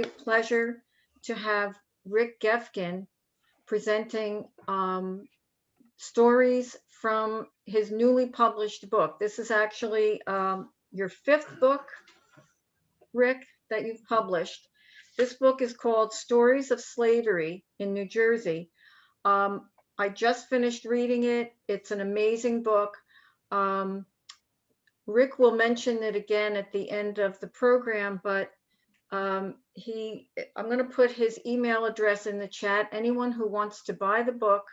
pleasure to have Rick Geffken presenting stories from his newly published book. This is actually your fifth book, Rick, that you've published. This book is called Stories of Slavery in New Jersey. I just finished reading it. It's an amazing book. Rick will mention it again at the end of the program, but I'm going to put his email address in the chat. Anyone who wants to buy the book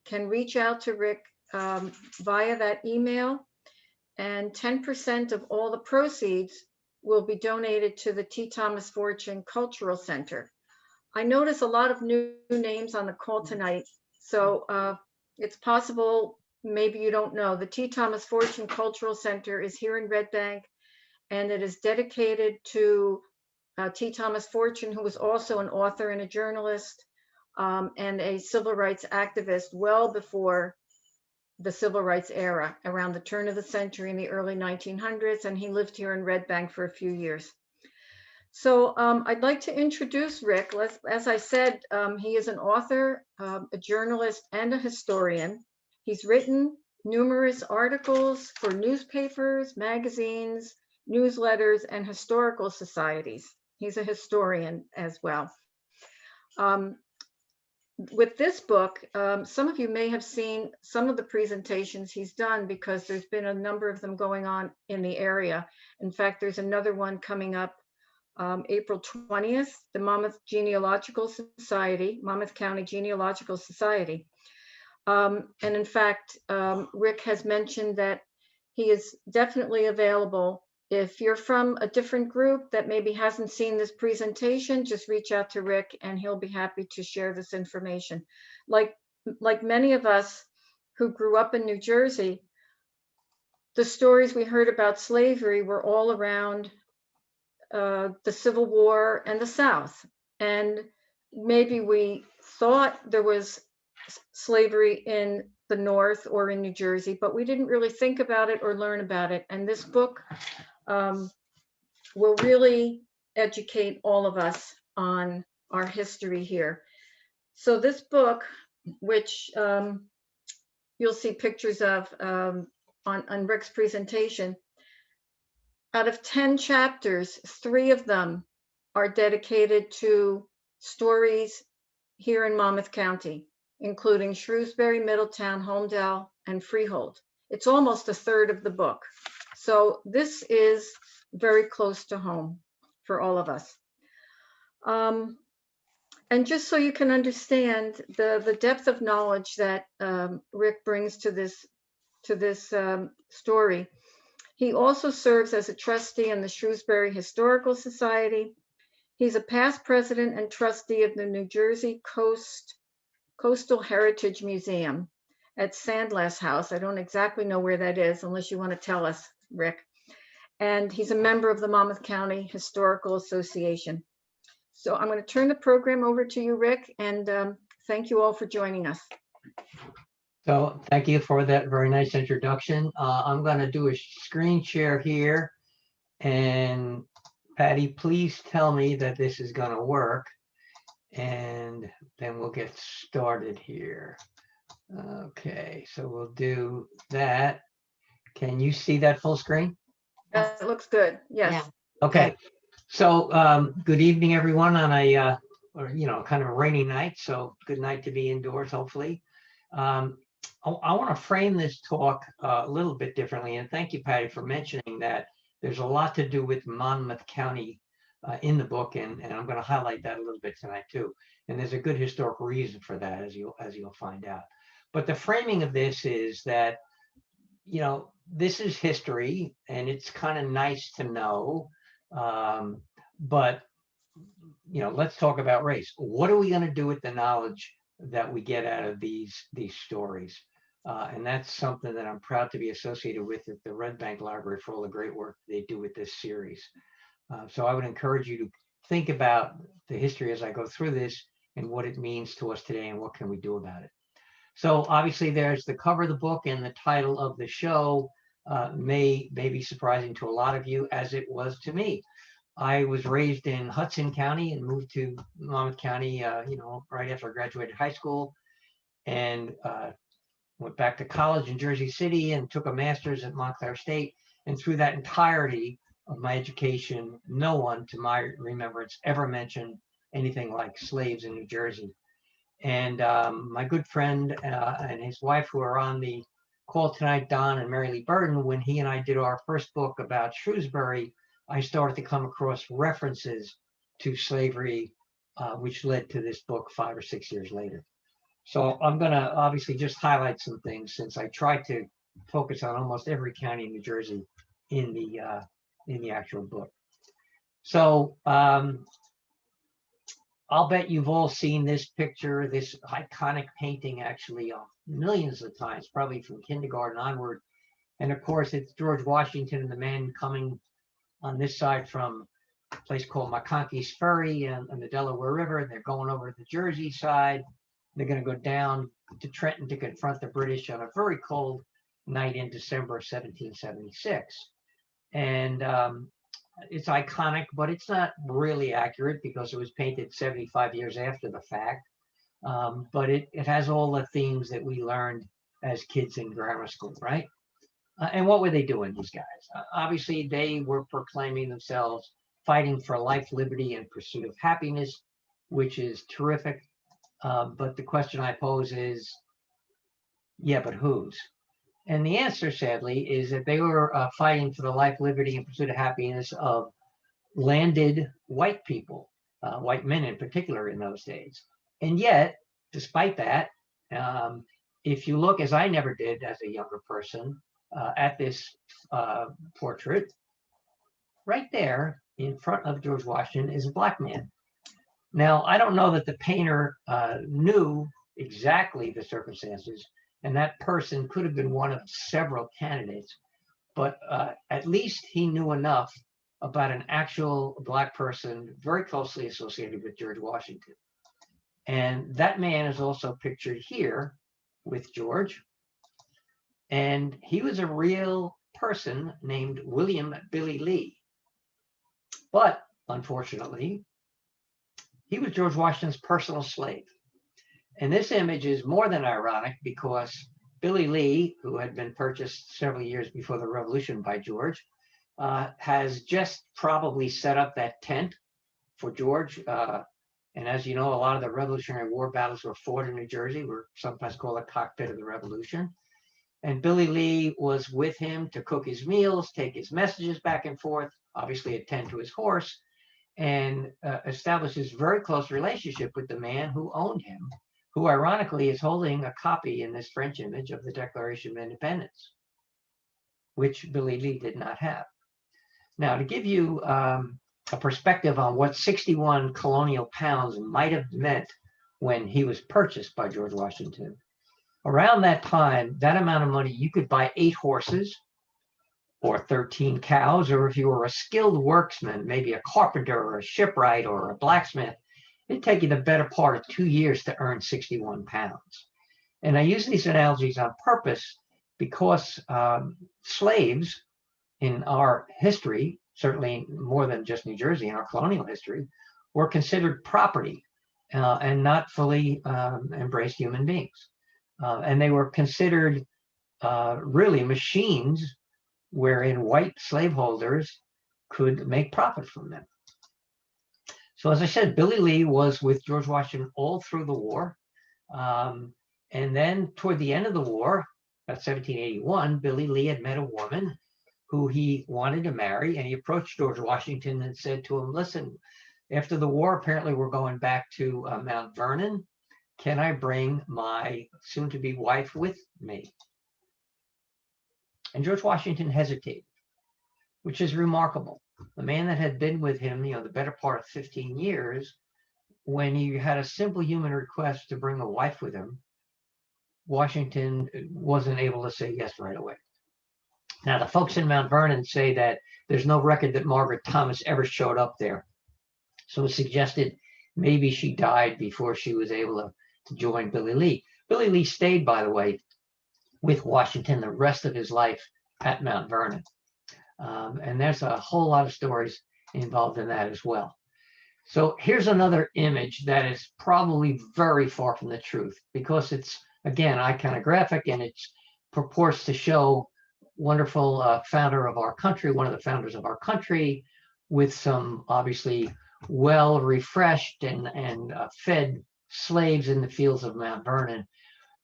can reach out to Rick via that email, and 10% of all the proceeds will be donated to the T. Thomas Fortune Cultural Center. I notice a lot of new names on the call tonight, so it's possible maybe you don't know. The T. Thomas Fortune Cultural Center is here in Red Bank, and it is dedicated to T. Thomas Fortune, who was also an author and a journalist and a civil rights activist well before the civil rights era, around the turn of the century in the early 1900s, and he lived here in Red Bank for a few years. So I'd like to introduce Rick. As I said, he is an author, a journalist, and a historian. He's written numerous articles for newspapers, magazines, newsletters, and historical societies. He's a historian as well. With this book, some of you may have seen some of the presentations he's done because there's been a number of them going on in the area. In fact, there's another one coming up April 20th, the Monmouth Genealogical Society, Monmouth County Genealogical Society. And in fact, Rick has mentioned that he is definitely available. If you're from a different group that maybe hasn't seen this presentation, just reach out to Rick and he'll be happy to share this information. Like many of us who grew up in New Jersey, the stories we heard about slavery were all around the Civil War and the South. And maybe we thought there was slavery in the North or in New Jersey, but we didn't really think about it or learn about it. And this book will really educate all of us on our history here. So this book, which you'll see pictures of on Rick's presentation, out of 10 chapters, 3 of them are dedicated to stories here in Monmouth County, including Shrewsbury, Middletown, Holmdel, and Freehold. It's almost a third of the book. So this is very close to home for all of us. And just so you can understand the depth of knowledge that Rick brings to this story, he also serves as a trustee in the Shrewsbury Historical Society. He's a past president and trustee of the New Jersey Coastal Heritage Museum at Sandlass House. I don't exactly know where that is, unless you want to tell us, Rick. And he's a member of the Monmouth County Historical Association. So I'm going to turn the program over to you, Rick, and thank you all for joining us. So thank you for that very nice introduction. I'm going to do a screen share here. And Patty, please tell me that this is going to work. And then we'll get started here. Okay, so we'll do that. Can you see that full screen? That looks good. Yes. Yeah. Okay. So good evening, everyone, on a kind of a rainy night. So good night to be indoors, hopefully. I want to frame this talk a little bit differently, and thank you, Patty, for mentioning that there's a lot to do with Monmouth County in the book, and I'm going to highlight that a little bit tonight too. And there's a good historical reason for that, as you'll find out. But the framing of this is that, you know, this is history, and it's kind of nice to know. But you know, let's talk about race. What are we going to do with the knowledge that we get out of these stories? And that's something that I'm proud to be associated with at the Red Bank Library for all the great work they do with this series. So I would encourage you to think about the history as I go through this and what it means to us today and what can we do about it. So obviously there's the cover of the book, and the title of the show may be surprising to a lot of you, as it was to me. I was raised in Hudson County and moved to Monmouth County, right after I graduated high school, and went back to college in Jersey City and took a master's at Montclair State. And through that entirety of my education, no one, to my remembrance, ever mentioned anything like slaves in New Jersey. And my good friend and his wife, who are on the call tonight, Don and Mary Lee Burton, when he and I did our first book about Shrewsbury, I started to come across references to slavery, which led to this book 5 or 6 years later. So I'm going to obviously just highlight some things, since I tried to focus on almost every county in New Jersey in the actual book. So I'll bet you've all seen this picture, this iconic painting, actually millions of times, probably from kindergarten onward. And of course, it's George Washington and the man coming on this side from a place called McConkey's Ferry and the Delaware River. And they're going over to the Jersey side. They're going to go down to Trenton to confront the British on a very cold night in December of 1776. And it's iconic, but it's not really accurate because it was painted 75 years after the fact. But it has all the themes that we learned as kids in grammar school, right? And what were they doing, these guys? Obviously, they were proclaiming themselves fighting for life, liberty, and pursuit of happiness, which is terrific. But the question I pose is, yeah, but whose? And the answer, sadly, is that they were fighting for the life, liberty, and pursuit of happiness of landed white people, white men in particular in those days. And yet, despite that, if you look, as I never did as a younger person, at this portrait, right there in front of George Washington is a black man. Now, I don't know that the painter knew exactly the circumstances, and that person could have been one of several candidates, but at least he knew enough about an actual black person very closely associated with George Washington. And that man is also pictured here with George. And he was a real person named William Billy Lee. But unfortunately, he was George Washington's personal slave. And this image is more than ironic because Billy Lee, who had been purchased several years before the Revolution by George, has just probably set up that tent for George. And as you know, a lot of the Revolutionary War battles were fought in New Jersey, were sometimes called the cockpit of the Revolution. And Billy Lee was with him to cook his meals, take his messages back and forth, obviously attend to his horse, and establish this very close relationship with the man who owned him, who ironically is holding a copy in this French image of the Declaration of Independence, which Billy Lee did not have. Now, to give you a perspective on what 61 colonial pounds might have meant when he was purchased by George Washington, around that time, that amount of money, you could buy 8 horses or 13 cows, or if you were a skilled worksman, maybe a carpenter or a shipwright or a blacksmith, it'd take you the better part of 2 years to earn 61 pounds. And I use these analogies on purpose because slaves in our history, certainly more than just New Jersey, in our colonial history, were considered property and not fully embraced human beings. And they were considered really machines wherein white slaveholders could make profit from them. So as I said, Billy Lee was with George Washington all through the war. And then toward the end of the war, about 1781, Billy Lee had met a woman who he wanted to marry, and he approached George Washington and said to him, listen, after the war, apparently we're going back to Mount Vernon. Can I bring my soon-to-be wife with me? And George Washington hesitated, which is remarkable. The man that had been with him, the better part of 15 years, when he had a simple human request to bring a wife with him, Washington wasn't able to say yes right away. Now, the folks in Mount Vernon say that there's no record that Margaret Thomas ever showed up there. So it suggested maybe she died before she was able to join Billy Lee. Billy Lee stayed, by the way, with Washington the rest of his life at Mount Vernon. And there's a whole lot of stories involved in that as well. So here's another image that is probably very far from the truth, because it's, again, iconographic, and it purports to show wonderful founder of our country, one of the founders of our country, with some obviously well refreshed and fed slaves in the fields of Mount Vernon,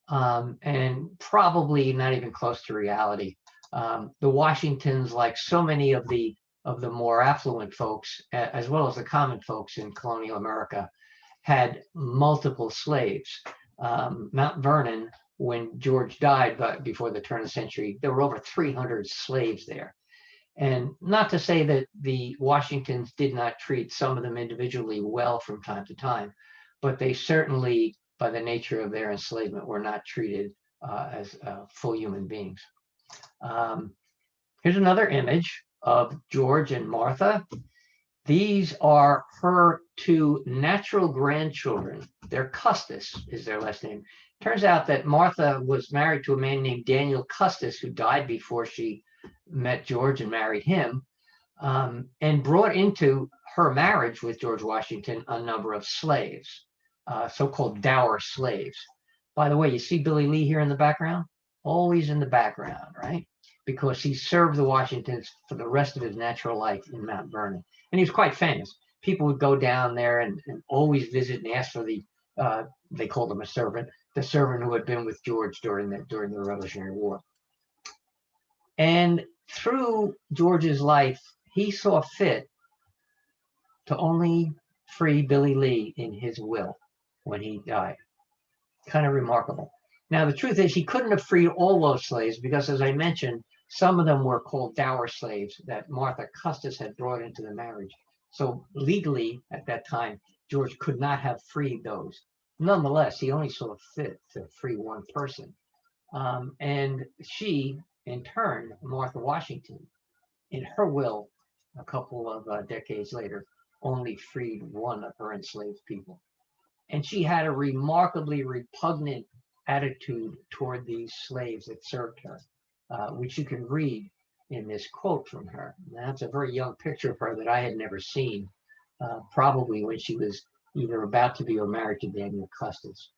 and probably not even close to reality. The Washingtons, like so many of the more affluent folks, as well as the common folks in colonial America, had multiple slaves. Mount Vernon, when George died, but before the turn of the century, there were over 300 slaves there. And not to say that the Washingtons did not treat some of them individually well from time to time, but they certainly, by the nature of their enslavement, were not treated as full human beings. Here's another image of George and Martha. These are her two natural grandchildren. Their Custis is their last name. Turns out that Martha was married to a man named Daniel Custis, who died before she met George and married him, and brought into her marriage with George Washington a number of slaves, so-called dower slaves. By the way, you see Billy Lee here in the background? Always in the background, right? Because he served the Washingtons for the rest of his natural life in Mount Vernon. And he was quite famous. People would go down there and always visit and ask for the, they called him a servant, the servant who had been with George during the Revolutionary War. And through George's life, he saw fit to only free Billy Lee in his will when he died. Kind of remarkable. Now, the truth is he couldn't have freed all those slaves because, as I mentioned, some of them were called dower slaves that Martha Custis had brought into the marriage. So legally, at that time, George could not have freed those. Nonetheless, he only saw fit to free one person. And she, in turn, Martha Washington, in her will, a couple of decades later, only freed one of her enslaved people. And she had a remarkably repugnant attitude toward these slaves that served her, which you can read in this quote from her. Now, that's a very young picture of her that I had never seen, probably when she was either about to be or married to Daniel Custis.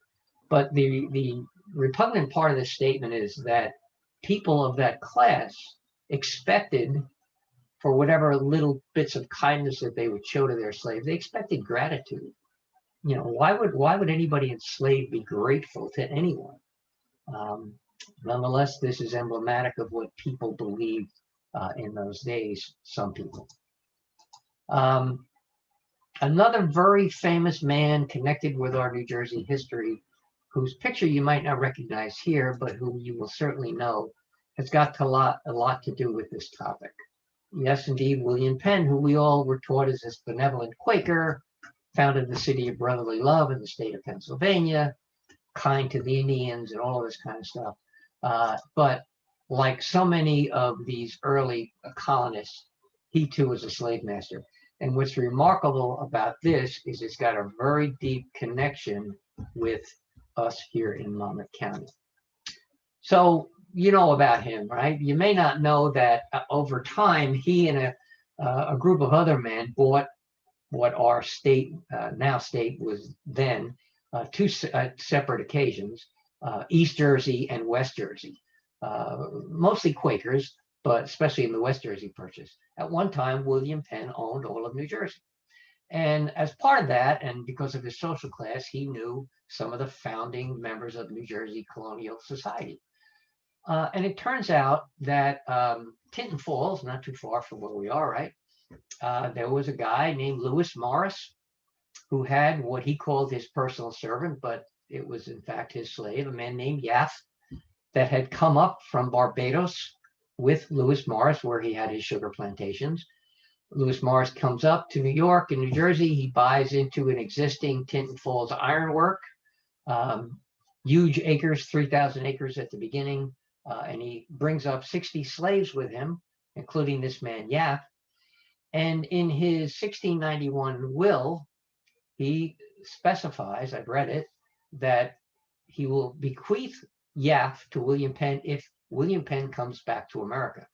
But the repugnant part of this statement is that people of that class expected, for whatever little bits of kindness that they would show to their slaves, they expected gratitude. You know, why would anybody enslaved be grateful to anyone? Nonetheless, this is emblematic of what people believed in those days, some people. Another very famous man connected with our New Jersey history, whose picture you might not recognize here, but who you will certainly know, has got a lot to do with this topic. Yes, indeed, William Penn, who we all were taught as this benevolent Quaker, founded the city of brotherly love in the state of Pennsylvania, kind to the Indians and all of this kind of stuff. But like so many of these early colonists, he too was a slave master. And what's remarkable about this is it's got a very deep connection with us here in Monmouth County. So you know about him, right? You may not know that over time, he and a group of other men bought what our state, now state, was then, two separate occasions, East Jersey and West Jersey, mostly Quakers, but especially in the West Jersey purchase. At one time, William Penn owned all of New Jersey. And as part of that, and because of his social class, he knew some of the founding members of New Jersey Colonial Society. And it turns out that Tinton Falls, not too far from where we are, right? There was a guy named Lewis Morris who had what he called his personal servant, but it was in fact his slave, a man named Yaff, that had come up from Barbados with Lewis Morris, where he had his sugar plantations. Lewis Morris comes up to New York and New Jersey. He buys into an existing Tinton Falls ironwork, huge acres, 3,000 acres at the beginning, and he brings up 60 slaves with him, including this man Yaff. And in his 1691 will, he specifies, I've read it, that he will bequeath Yaff to William Penn if William Penn comes back to America.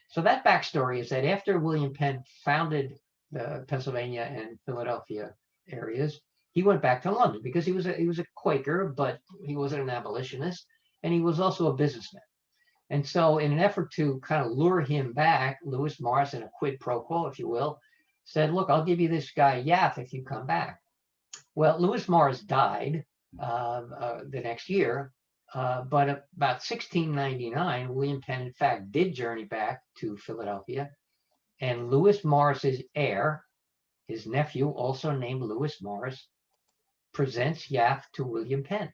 So that backstory is that after William Penn founded the Pennsylvania and Philadelphia areas, he went back to London because he was a Quaker, but he wasn't an abolitionist, and he was also a businessman. And so in an effort to kind of lure him back, Lewis Morris, in a quid pro quo, if you will, said, look, I'll give you this guy Yaff if you come back. Well, Lewis Morris died the next year, but about 1699, William Penn, in fact, did journey back to Philadelphia, and Lewis Morris's heir, his nephew, also named Lewis Morris, presents Yaff to William Penn,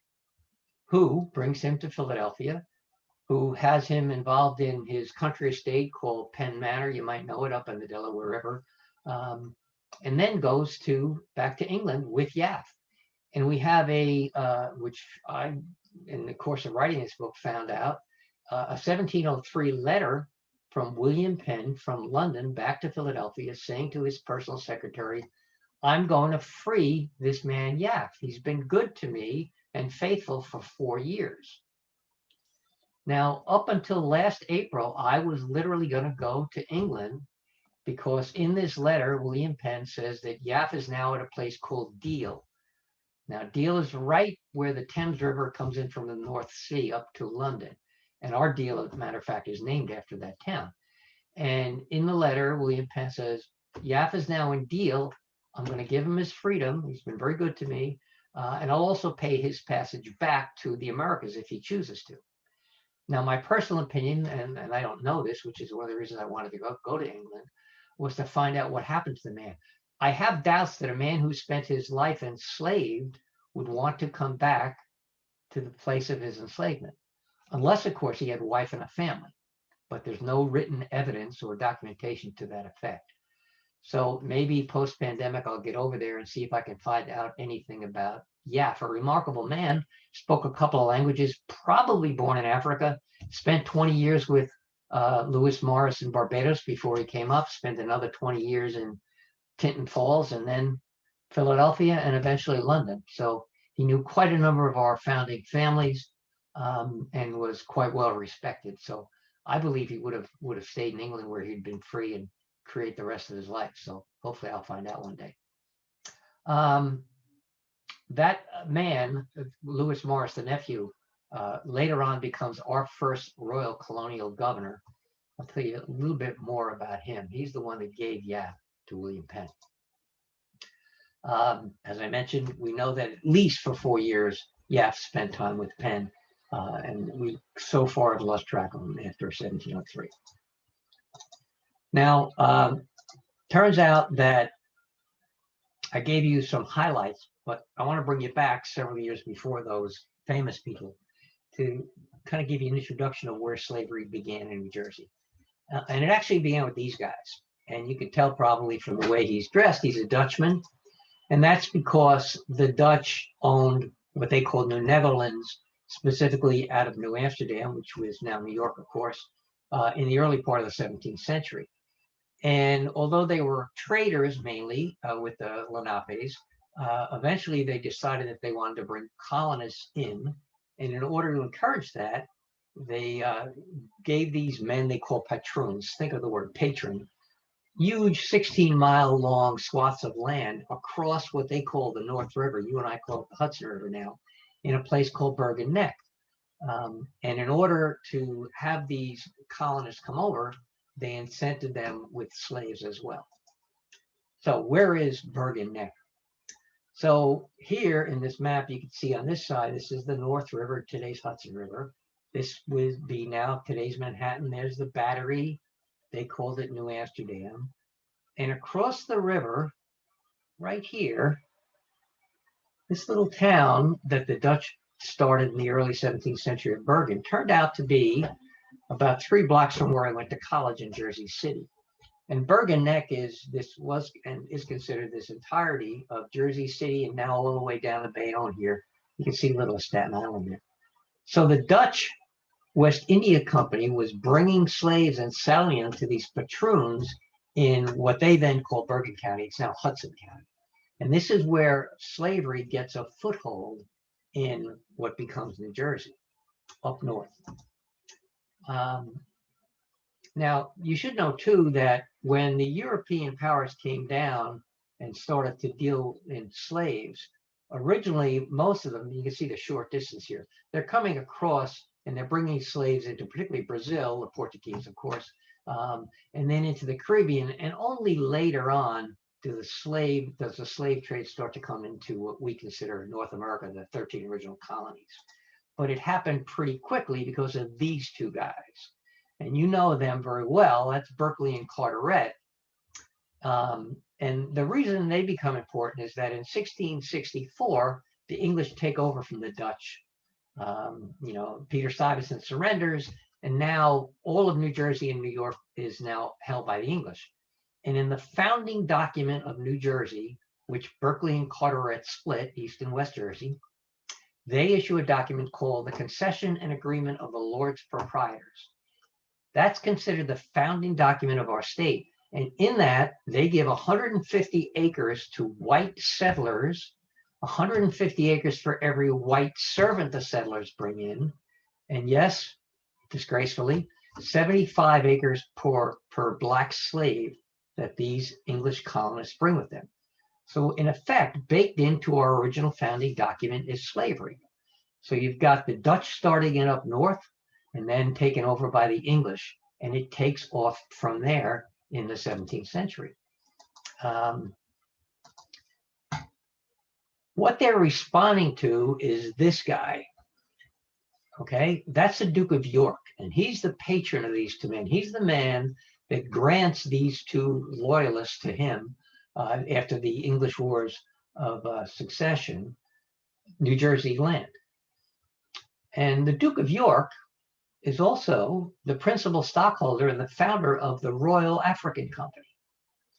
who brings him to Philadelphia, who has him involved in his country estate called Penn Manor. You might know it, up in the Delaware River, and then goes back to England with Yaff. And we have which I, in the course of writing this book, found out, a 1703 letter from William Penn from London back to Philadelphia, saying to his personal secretary, I'm going to free this man Yaff. He's been good to me and faithful for 4 years. Now, up until last April, I was literally going to go to England, because in this letter, William Penn says that Yaff is now at a place called Deal. Now, Deal is right where the Thames River comes in from the North Sea up to London. And our Deal, as a matter of fact, is named after that town. And in the letter, William Penn says, Yaff is now in Deal. I'm going to give him his freedom. He's been very good to me. And I'll also pay his passage back to the Americas if he chooses to. Now, my personal opinion, and I don't know this, which is one of the reasons I wanted to go to England, was to find out what happened to the man. I have doubts that a man who spent his life enslaved would want to come back to the place of his enslavement, unless, of course, he had a wife and a family. But there's no written evidence or documentation to that effect. So maybe post-pandemic, I'll get over there and see if I can find out anything about Yaff, a remarkable man, spoke a couple of languages, probably born in Africa, spent 20 years with Lewis Morris in Barbados before he came up, spent another 20 years in Tinton Falls, and then Philadelphia, and eventually London. So he knew quite a number of our founding families, and was quite well respected. So I believe he would have stayed in England, where he'd been free and create the rest of his life. So hopefully I'll find out one day. That man, Lewis Morris, the nephew, later on becomes our first Royal Colonial Governor. I'll tell you a little bit more about him. He's the one that gave Yaff to William Penn. As I mentioned, we know that at least for 4 years, Yaff spent time with Penn, and we so far have lost track of him after 1703. Now, turns out that I gave you some highlights, but I want to bring you back several years before those famous people to kind of give you an introduction of where slavery began in New Jersey. And it actually began with these guys. And you can tell probably from the way he's dressed, he's a Dutchman. And that's because the Dutch owned what they called New Netherlands, specifically out of New Amsterdam, which was now New York, of course, in the early part of the 17th century. And although they were traders mainly with the Lenapes, eventually they decided that they wanted to bring colonists in. And in order to encourage that, they gave these men they call patroons, think of the word patron, huge 16-mile long swaths of land across what they call the North River. You and I call it the Hudson River now, in a place called Bergen Neck. And in order to have these colonists come over, they incented them with slaves as well. So where is Bergen Neck? So here in this map, you can see on this side, this is the North River, today's Hudson River. This would be now today's Manhattan. There's the Battery. They called it New Amsterdam. And across the river, right here, this little town that the Dutch started in the early 17th century of Bergen turned out to be about 3 blocks from where I went to college in Jersey City. And Bergen Neck was considered this entirety of Jersey City, and now all the way down the Bayonne here. You can see a little of Staten Island there. So the Dutch West India Company was bringing slaves and selling them to these patroons in what they then called Bergen County. It's now Hudson County. And this is where slavery gets a foothold in what becomes New Jersey, up north. Now, you should know too that when the European powers came down and started to deal in slaves, originally, most of them, you can see the short distance here, they're coming across and they're bringing slaves into particularly Brazil, the Portuguese, of course, and then into the Caribbean. And only later on does the slave trade start to come into what we consider North America, the 13 original colonies. But it happened pretty quickly because of these two guys. And you know them very well. That's Berkeley and Carteret. And the reason they become important is that in 1664, the English take over from the Dutch. Peter Stuyvesant surrenders, and now all of New Jersey and New York is now held by the English. And in the founding document of New Jersey, which Berkeley and Carteret split, East and West Jersey, they issue a document called the Concession and Agreement of the Lords Proprietors. That's considered the founding document of our state. And in that, they give 150 acres to white settlers, 150 acres for every white servant the settlers bring in. And yes, disgracefully, 75 acres per black slave that these English colonists bring with them. So in effect, baked into our original founding document is slavery. So you've got the Dutch starting it up north and then taken over by the English, and it takes off from there in the 17th century. What they're responding to is this guy. Okay, that's the Duke of York, and he's the patron of these two men. He's the man that grants these two loyalists to him after the English Wars of Succession, New Jersey land. And the Duke of York is also the principal stockholder and the founder of the Royal African Company.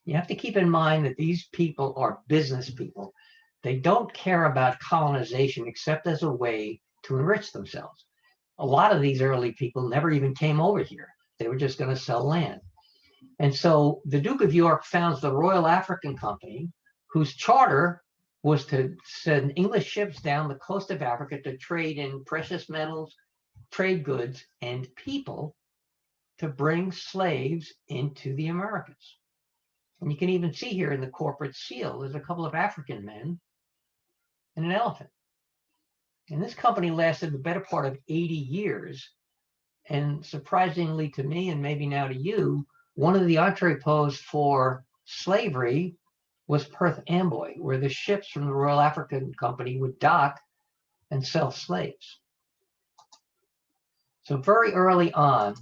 You have to keep in mind that these people are business people. They don't care about colonization except as a way to enrich themselves. A lot of these early people never even came over here. They were just going to sell land. And so the Duke of York founds the Royal African Company, whose charter was to send English ships down the coast of Africa to trade in precious metals, trade goods, and people to bring slaves into the Americas. And you can even see here in the corporate seal, there's a couple of African men and an elephant. And this company lasted the better part of 80 years. And surprisingly to me, and maybe now to you, one of the entrepôts for slavery was Perth Amboy, where the ships from the Royal African Company would dock and sell slaves. So very early on,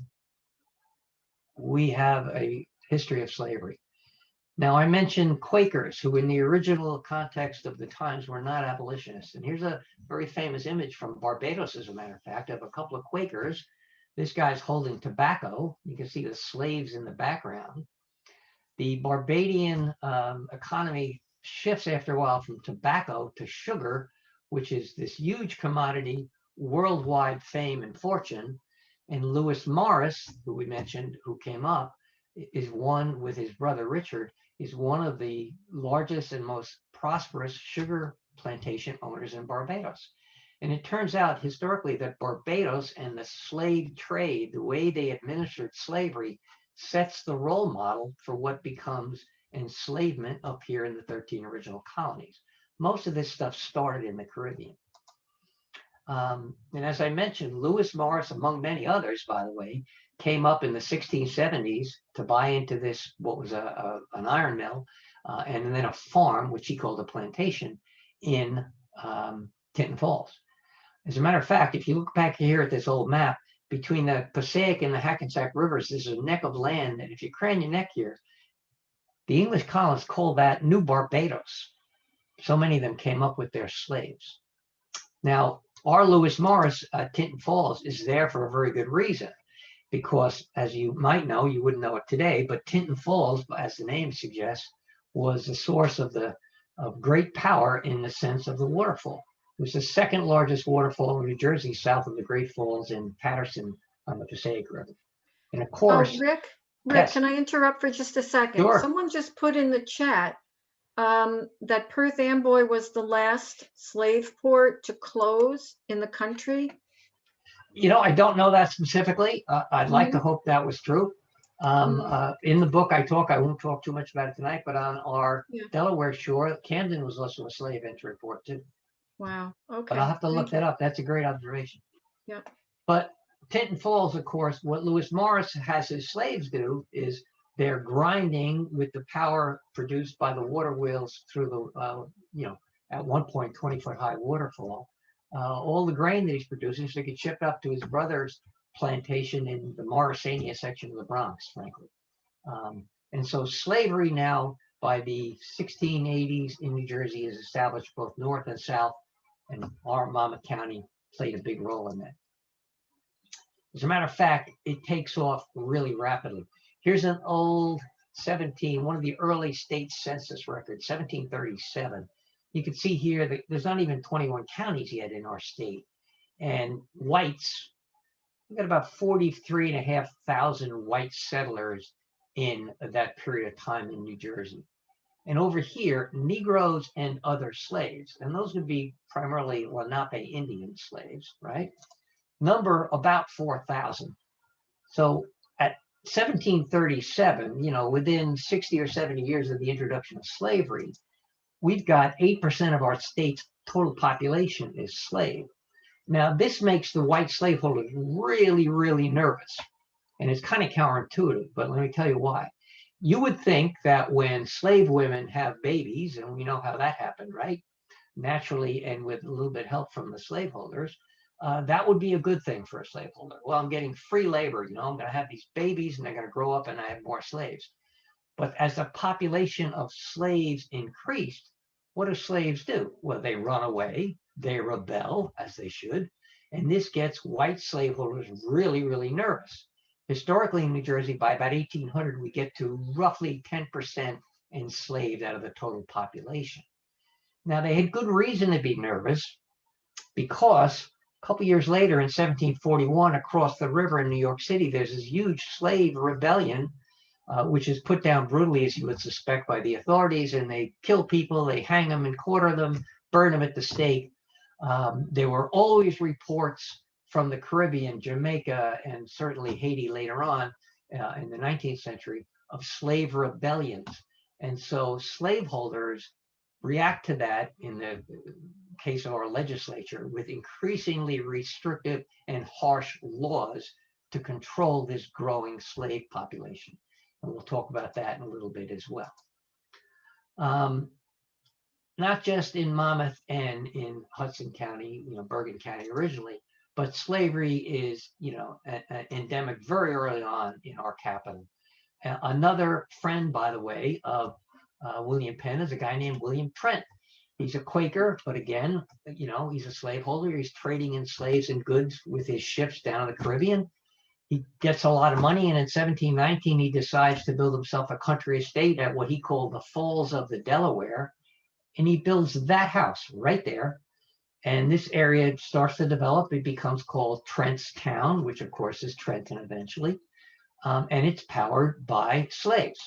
we have a history of slavery. Now, I mentioned Quakers, who in the original context of the times were not abolitionists. And here's a very famous image from Barbados, as a matter of fact, of a couple of Quakers. This guy's holding tobacco. You can see the slaves in the background. The Barbadian economy shifts after a while from tobacco to sugar, which is this huge commodity, worldwide fame and fortune. And Lewis Morris, who we mentioned, who came up, is one with his brother Richard, is one of the largest and most prosperous sugar plantation owners in Barbados. And it turns out historically that Barbados and the slave trade, the way they administered slavery, sets the role model for what becomes enslavement up here in the 13 original colonies. Most of this stuff started in the Caribbean. And as I mentioned, Lewis Morris, among many others, by the way, came up in the 1670s to buy into this, what was an iron mill, and then a farm, which he called a plantation, in Tinton Falls. As a matter of fact, if you look back here at this old map, between the Passaic and the Hackensack rivers, there's a neck of land, and if you crane your neck here, the English colonists called that New Barbados. So many of them came up with their slaves. Now, our Lewis Morris at Tinton Falls is there for a very good reason, because as you might know, you wouldn't know it today, but Tinton Falls, as the name suggests, was the source of great power in the sense of the waterfall. It was the second largest waterfall in New Jersey, south of the Great Falls in Patterson on the Passaic River. And of course, Rick, yes. Can I interrupt for just a second? Sure. Someone just put in the chat that Perth Amboy was the last slave port to close in the country. You know, I don't know that specifically. I'd like to hope that was true. In the book I won't talk too much about it tonight, but on our Yeah. Delaware shore, Camden was also a slave entry port too. Wow. Okay. But I'll have to look Thank that up. That's a great observation. Yep. But Tinton Falls, of course, what Lewis Morris has his slaves do is they're grinding with the power produced by the water wheels through the, at one point, 20-foot high waterfall. All the grain that he's producing so he can ship up to his brother's plantation in the Morrisania section of the Bronx, frankly. And so slavery now by the 1680s in New Jersey is established both north and south, and our Monmouth County played a big role in that. As a matter of fact, it takes off really rapidly. Here's an old one of the early state census records, 1737. You can see here that there's not even 21 counties yet in our state. And whites, we've got about 43,500 white settlers in that period of time in New Jersey. And over here, Negroes and other slaves, and those would be primarily Lenape Indian slaves, right? Number about 4,000. So at 1737, within 60 or 70 years of the introduction of slavery, we've got 8% of our state's total population is slave. Now, this makes the white slaveholders really, really nervous. And it's kind of counterintuitive, but let me tell you why. You would think that when slave women have babies, and we know how that happened, right? Naturally, and with a little bit of help from the slaveholders, that would be a good thing for a slaveholder. Well, I'm getting free labor, I'm going to have these babies and they're going to grow up and I have more slaves. But as the population of slaves increased, what do slaves do? Well, they run away, they rebel, as they should, and this gets white slaveholders really, really nervous. Historically in New Jersey, by about 1800, we get to roughly 10% enslaved out of the total population. Now, they had good reason to be nervous because a couple years later in 1741, across the river in New York City, there's this huge slave rebellion, which is put down brutally, as you would suspect, by the authorities, and they kill people, they hang them and quarter them, burn them at the stake. There were always reports from the Caribbean, Jamaica, and certainly Haiti later on in the 19th century of slave rebellions. And so slaveholders react to that in the case of our legislature with increasingly restrictive and harsh laws to control this growing slave population. And we'll talk about that in a little bit as well. Not just in Monmouth and in Hudson County, Bergen County originally, but slavery is, endemic very early on in our capital. Another friend, by the way, of William Penn is a guy named William Trent. He's a Quaker, but again, he's a slaveholder. He's trading in slaves and goods with his ships down in the Caribbean. He gets a lot of money, and in 1719, he decides to build himself a country estate at what he called the Falls of the Delaware, and he builds that house right there. And this area starts to develop. It becomes called Trent's Town, which of course is Trenton eventually, and it's powered by slaves.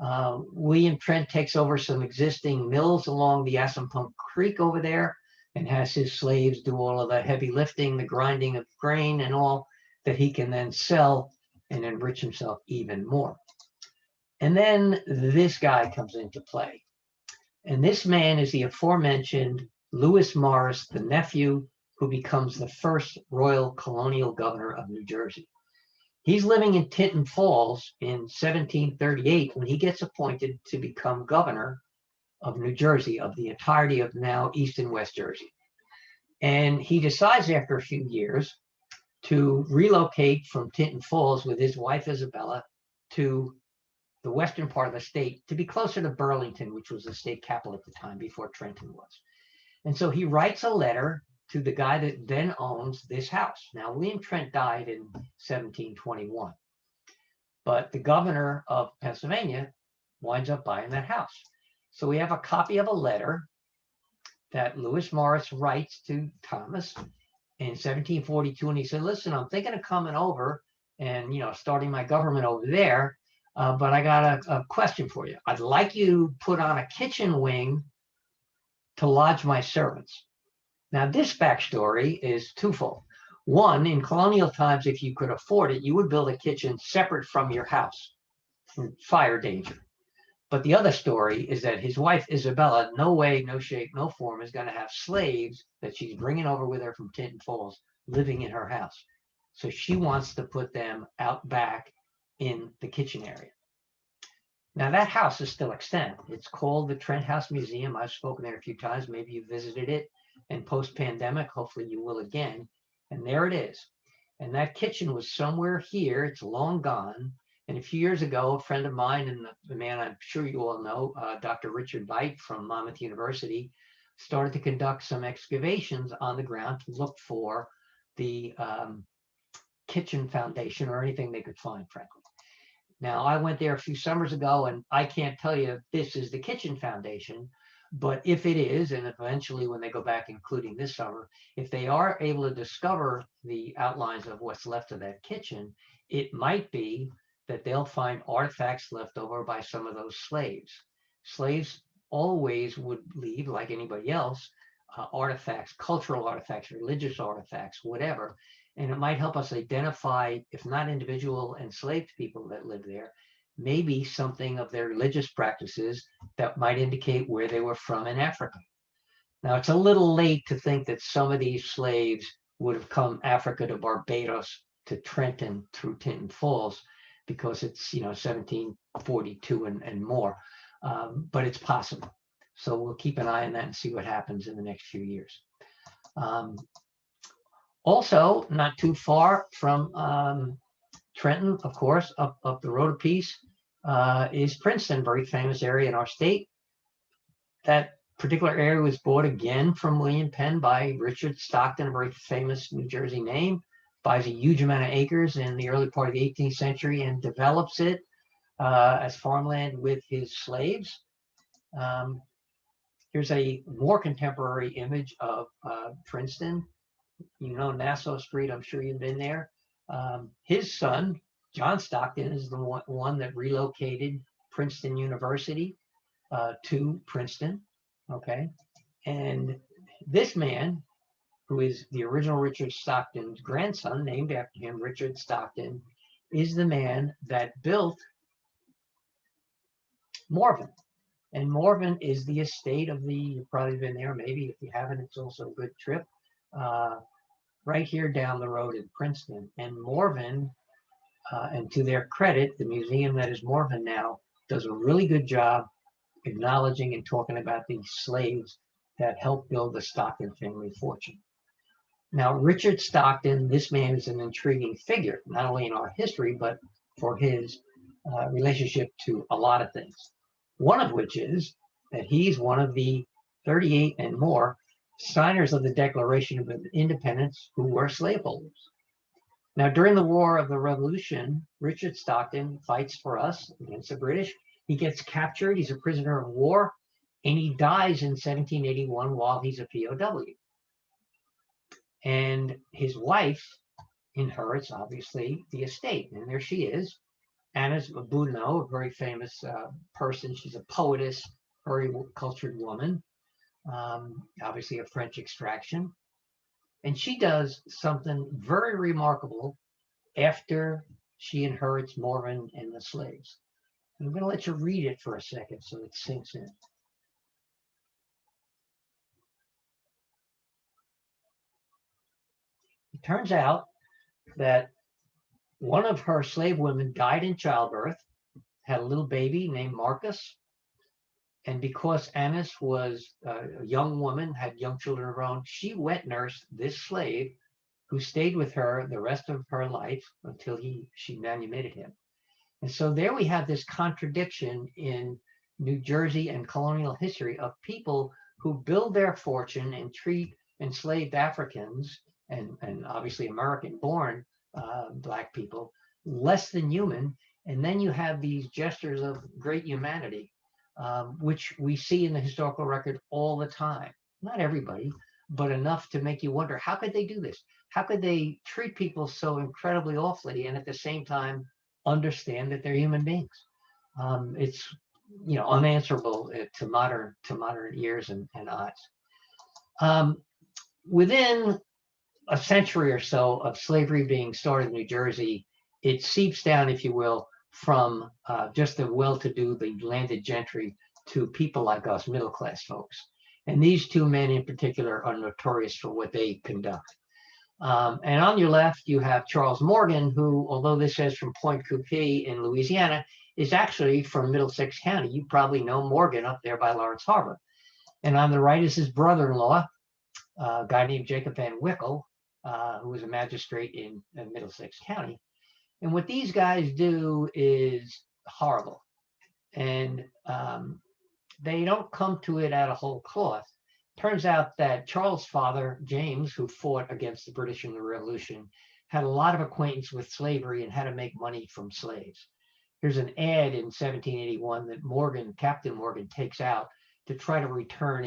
William Trent takes over some existing mills along the Assunpunk Creek over there and has his slaves do all of the heavy lifting, the grinding of grain and all that he can then sell and enrich himself even more. And then this guy comes into play. And this man is the aforementioned Lewis Morris, the nephew who becomes the first Royal Colonial Governor of New Jersey. He's living in Tinton Falls in 1738 when he gets appointed to become governor of New Jersey, of the entirety of now East and West Jersey. And he decides after a few years to relocate from Tinton Falls with his wife Isabella to the western part of the state to be closer to Burlington, which was the state capital at the time before Trenton was. And so he writes a letter to the guy that then owns this house. Now, William Trent died in 1721, but the governor of Pennsylvania winds up buying that house. So we have a copy of a letter that Lewis Morris writes to Thomas in 1742, and he said, listen, I'm thinking of coming over and, starting my government over there, but I got a question for you. I'd like you to put on a kitchen wing to lodge my servants. Now, this backstory is twofold. One, in colonial times, if you could afford it, you would build a kitchen separate from your house from fire danger. But the other story is that his wife, Isabella, no way, no shape, no form, is going to have slaves that she's bringing over with her from Tinton Falls living in her house. So she wants to put them out back in the kitchen area. Now that house is still extant. It's called the Trent House Museum. I've spoken there a few times. Maybe you visited it. And post-pandemic, hopefully you will again. And there it is. And that kitchen was somewhere here. It's long gone. And a few years ago, a friend of mine, and the man I'm sure you all know, Dr. Richard Bite from Monmouth University, started to conduct some excavations on the ground to look for the kitchen foundation or anything they could find, frankly. Now, I went there a few summers ago, and I can't tell you if this is the kitchen foundation, but if it is, and eventually when they go back, including this summer, if they are able to discover the outlines of what's left of that kitchen, it might be that they'll find artifacts left over by some of those slaves. Slaves always would leave, like anybody else, artifacts, cultural artifacts, religious artifacts, whatever. And it might help us identify, if not individual enslaved people that live there, maybe something of their religious practices that might indicate where they were from in Africa. Now, it's a little late to think that some of these slaves would have come Africa to Barbados, to Trenton through Tinton Falls, because it's 1742 and more, but it's possible. So we'll keep an eye on that and see what happens in the next few years. Also, not too far from Trenton, of course, up the road a piece, is Princeton, very famous area in our state. That particular area was bought again from William Penn by Richard Stockton, a very famous New Jersey name, buys a huge amount of acres in the early part of the 18th century and develops it as farmland with his slaves. Here's a more contemporary image of Princeton. Nassau Street, I'm sure you've been there. His son, John Stockton, is the one that relocated Princeton University to Princeton, okay? And this man, who is the original Richard Stockton's grandson, named after him, Richard Stockton, is the man that built Morven. And Morven is the estate of you've probably been there, maybe. If you haven't, it's also a good trip. Right here down the road in Princeton. And Morven, and to their credit, the museum that is Morven now does a really good job acknowledging and talking about these slaves that helped build the Stockton family fortune. Now, Richard Stockton, this man is an intriguing figure, not only in our history, but for his relationship to a lot of things. One of which is that he's one of the 38 and more signers of the Declaration of Independence who were slaveholders. Now, during the War of the Revolution, Richard Stockton fights for us against the British. He gets captured, he's a prisoner of war, and he dies in 1781 while he's a POW. And his wife inherits, obviously, the estate. And there she is, Anna Boudinot, a very famous person. She's a poetess, very cultured woman, obviously of French extraction. And she does something very remarkable after she inherits Morven and the slaves. I'm going to let you read it for a second so it sinks in. It turns out that one of her slave women died in childbirth, had a little baby named Marcus. And because Annis was a young woman, had young children of her own, she wet nursed this slave who stayed with her the rest of her life until she manumitted him. And so there we have this contradiction in New Jersey and colonial history of people who build their fortune and treat enslaved Africans and obviously American-born Black people less than human. And then you have these gestures of great humanity, which we see in the historical record all the time. Not everybody, but enough to make you wonder, how could they do this? How could they treat people so incredibly awfully and at the same time understand that they're human beings? It's unanswerable to modern ears and eyes. Within a century or so of slavery being started in New Jersey, it seeps down, if you will, from just the well-to-do, the landed gentry, to people like us, middle-class folks. And these two men in particular are notorious for what they conduct. And on your left, you have Charles Morgan, who, although this says from Point Coupee in Louisiana, is actually from Middlesex County. You probably know Morgan up there by Lawrence Harbor. And on the right is his brother-in-law, a guy named Jacob Van Wickle, who was a magistrate in Middlesex County. And what these guys do is horrible. And they don't come to it out of whole cloth. Turns out that Charles' father, James, who fought against the British in the Revolution, had a lot of acquaintance with slavery and how to make money from slaves. Here's an ad in 1781 that Morgan, Captain Morgan, takes out to try to return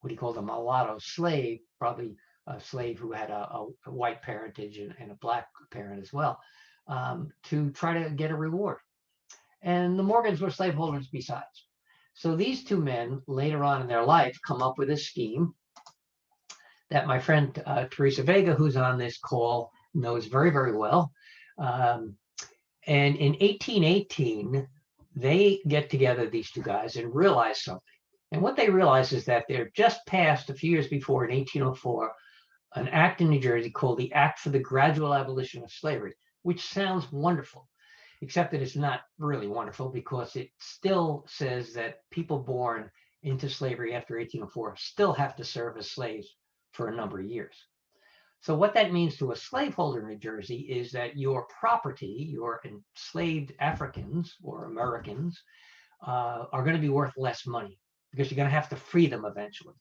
what he called a mulatto slave, probably a slave who had a white parentage and a black parent as well, to try to get a reward. And the Morgans were slaveholders besides. So these two men later on in their life come up with a scheme that my friend Teresa Vega, who's on this call, knows very, very well. And in 1818, they get together, these two guys, and realize something. And what they realize is that they're just passed a few years before, in 1804, an act in New Jersey called the Act for the Gradual Abolition of Slavery, which sounds wonderful, except that it's not really wonderful because it still says that people born into slavery after 1804 still have to serve as slaves for a number of years. So what that means to a slaveholder in New Jersey is that your property, your enslaved Africans or Americans, are going to be worth less money because you're going to have to free them eventually.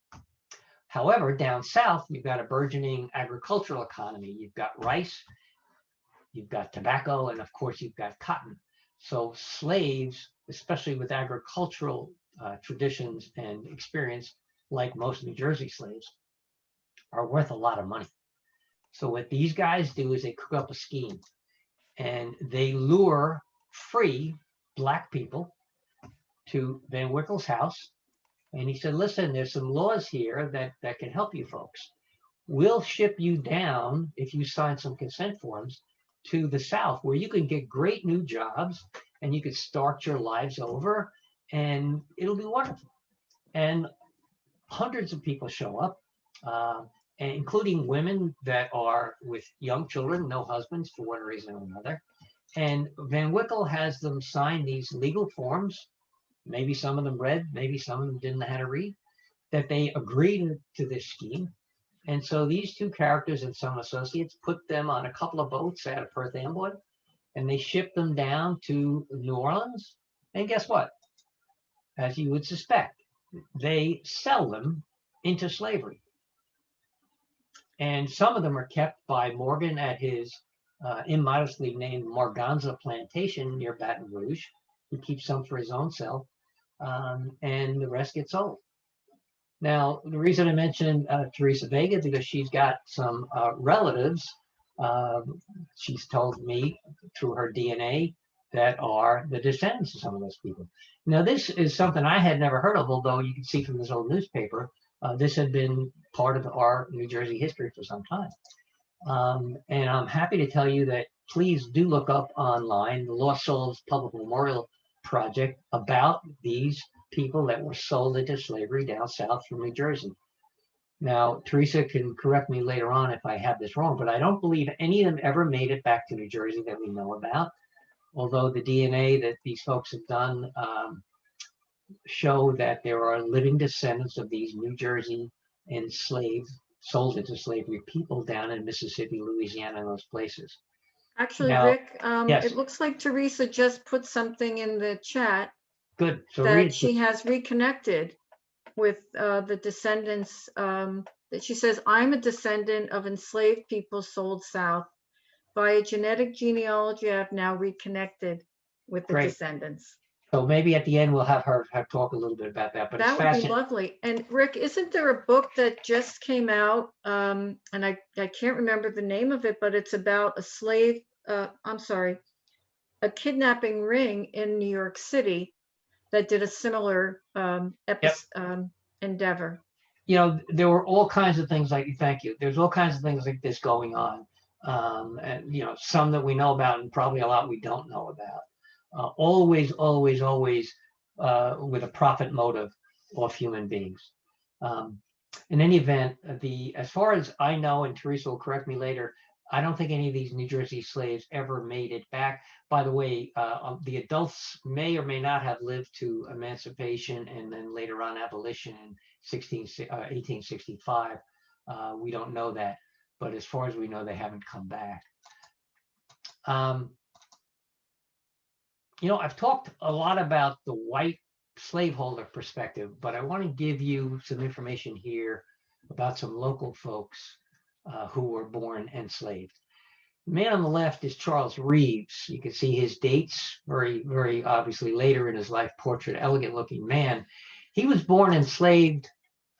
However, down south, you've got a burgeoning agricultural economy. You've got rice, you've got tobacco, and of course, you've got cotton. So slaves, especially with agricultural traditions and experience, like most New Jersey slaves, are worth a lot of money. So what these guys do is they cook up a scheme and they lure free black people to Van Wickle's house. And he said, listen, there's some laws here that can help you folks. We'll ship you down, if you sign some consent forms, to the South where you can get great new jobs and you can start your lives over and it'll be wonderful. And hundreds of people show up, including women that are with young children, no husbands for one reason or another. And Van Wickle has them sign these legal forms. Maybe some of them read, maybe some of them didn't know how to read, that they agreed to this scheme. And so these two characters and some associates put them on a couple of boats out of Perth Amboy, and they shipped them down to New Orleans. And guess what? As you would suspect, they sell them into slavery. And some of them are kept by Morgan at his immodestly named Morganza plantation near Baton Rouge. He keeps some for his own self, and the rest get sold. Now, the reason I mentioned Teresa Vega is because she's got some relatives, she's told me through her DNA, that are the descendants of some of those people. Now, this is something I had never heard of, although you can see from this old newspaper, this had been part of our New Jersey history for some time. And I'm happy to tell you that please do look up online the Lost Souls Public Memorial Project about these people that were sold into slavery down south from New Jersey. Now, Teresa can correct me later on if I have this wrong, but I don't believe any of them ever made it back to New Jersey that we know about, although the DNA that these folks have done show that there are living descendants of these New Jersey enslaved, sold into slavery people down in Mississippi, Louisiana, and those places. Actually, Now, Rick, yes. It looks like Teresa just put something in the chat. Good. So that she has reconnected with the descendants. That she says, I'm a descendant of enslaved people sold south. By a genetic genealogy, I've now reconnected with the descendants. So maybe at the end we'll have her talk a little bit about that. But that would be lovely. And Rick, isn't there a book that just came out? And I can't remember the name of it, but it's about a slave. A kidnapping ring in New York City that did a similar endeavor. there were all kinds of things like, thank you, there's all kinds of things like this going on. And, some that we know about and probably a lot we don't know about. Always, always, always with a profit motive of human beings. In any event, as far as I know, and Teresa will correct me later, I don't think any of these New Jersey slaves ever made it back. By the way, the adults may or may not have lived to emancipation and then later on abolition in 1865. We don't know that, but as far as we know, they haven't come back. I've talked a lot about the white slaveholder perspective, but I want to give you some information here about some local folks who were born enslaved. The man on the left is Charles Reeves. You can see his dates, very, very obviously later in his life portrait, elegant looking man. He was born enslaved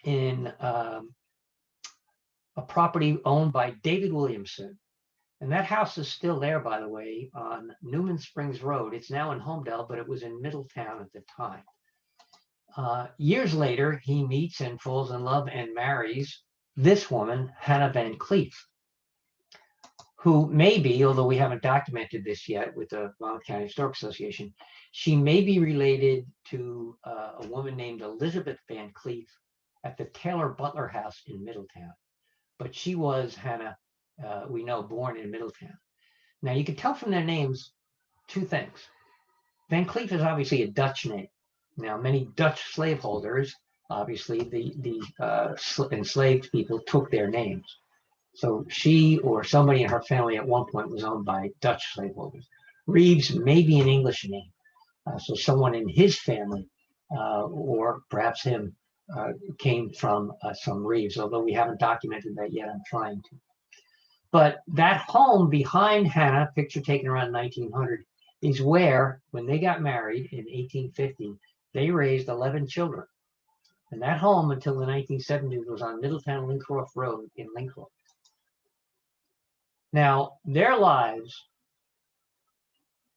in a property owned by David Williamson. And that house is still there, by the way, on Newman Springs Road. It's now in Homedale, but it was in Middletown at the time. Years later, he meets and falls in love and marries this woman, Hannah Van Cleef, who may be, although we haven't documented this yet with the Monmouth County Historic Association, she may be related to a woman named Elizabeth Van Cleef at the Taylor Butler House in Middletown. But she was, Hannah, we know, born in Middletown. Now, you can tell from their names two things. Van Cleef is obviously a Dutch name. Now, many Dutch slaveholders, obviously, the enslaved people took their names. So she or somebody in her family at one point was owned by Dutch slaveholders. Reeves may be an English name. So someone in his family, or perhaps him, came from some Reeves, although we haven't documented that yet. I'm trying to. But that home behind Hannah, picture taken around 1900, is where, when they got married in 1850, they raised 11 children. And that home until the 1970s was on Middletown Lincroft Road in Lincroft. Now, their lives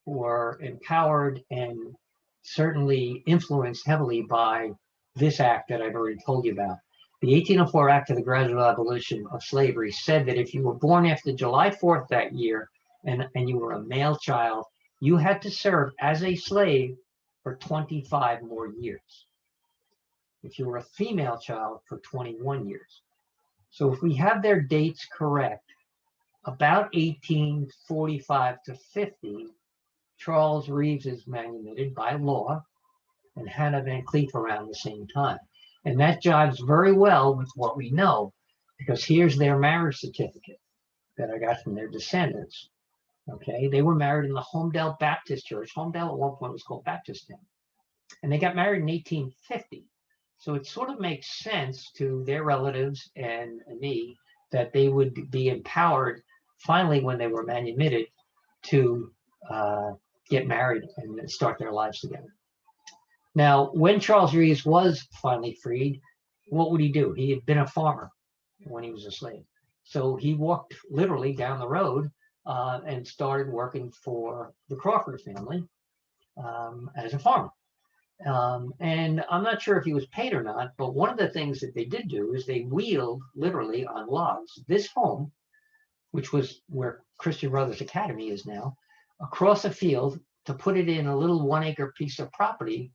were empowered and certainly influenced heavily by this act that I've already told you about. The 1804 Act of the Gradual Abolition of Slavery said that if you were born after July 4th that year and you were a male child, you had to serve as a slave for 25 more years. If you were a female child, for 21 years. So if we have their dates correct, about 1845 to 50, Charles Reeves is manumitted by law and Hannah Van Cleef around the same time. And that jives very well with what we know, because here's their marriage certificate that I got from their descendants. Okay, they were married in the Homedale Baptist Church. Homedale at one point was called Baptiston. And they got married in 1850. So it sort of makes sense to their relatives and me that they would be empowered finally when they were manumitted to get married and start their lives together. Now, when Charles Reeves was finally freed, what would he do? He had been a farmer when he was a slave. So he walked literally down the road and started working for the Crawford family as a farmer. And I'm not sure if he was paid or not, but one of the things that they did do is they wheeled literally on logs this home, which was where Christian Brothers Academy is now, across a field to put it in a little 1 acre piece of property.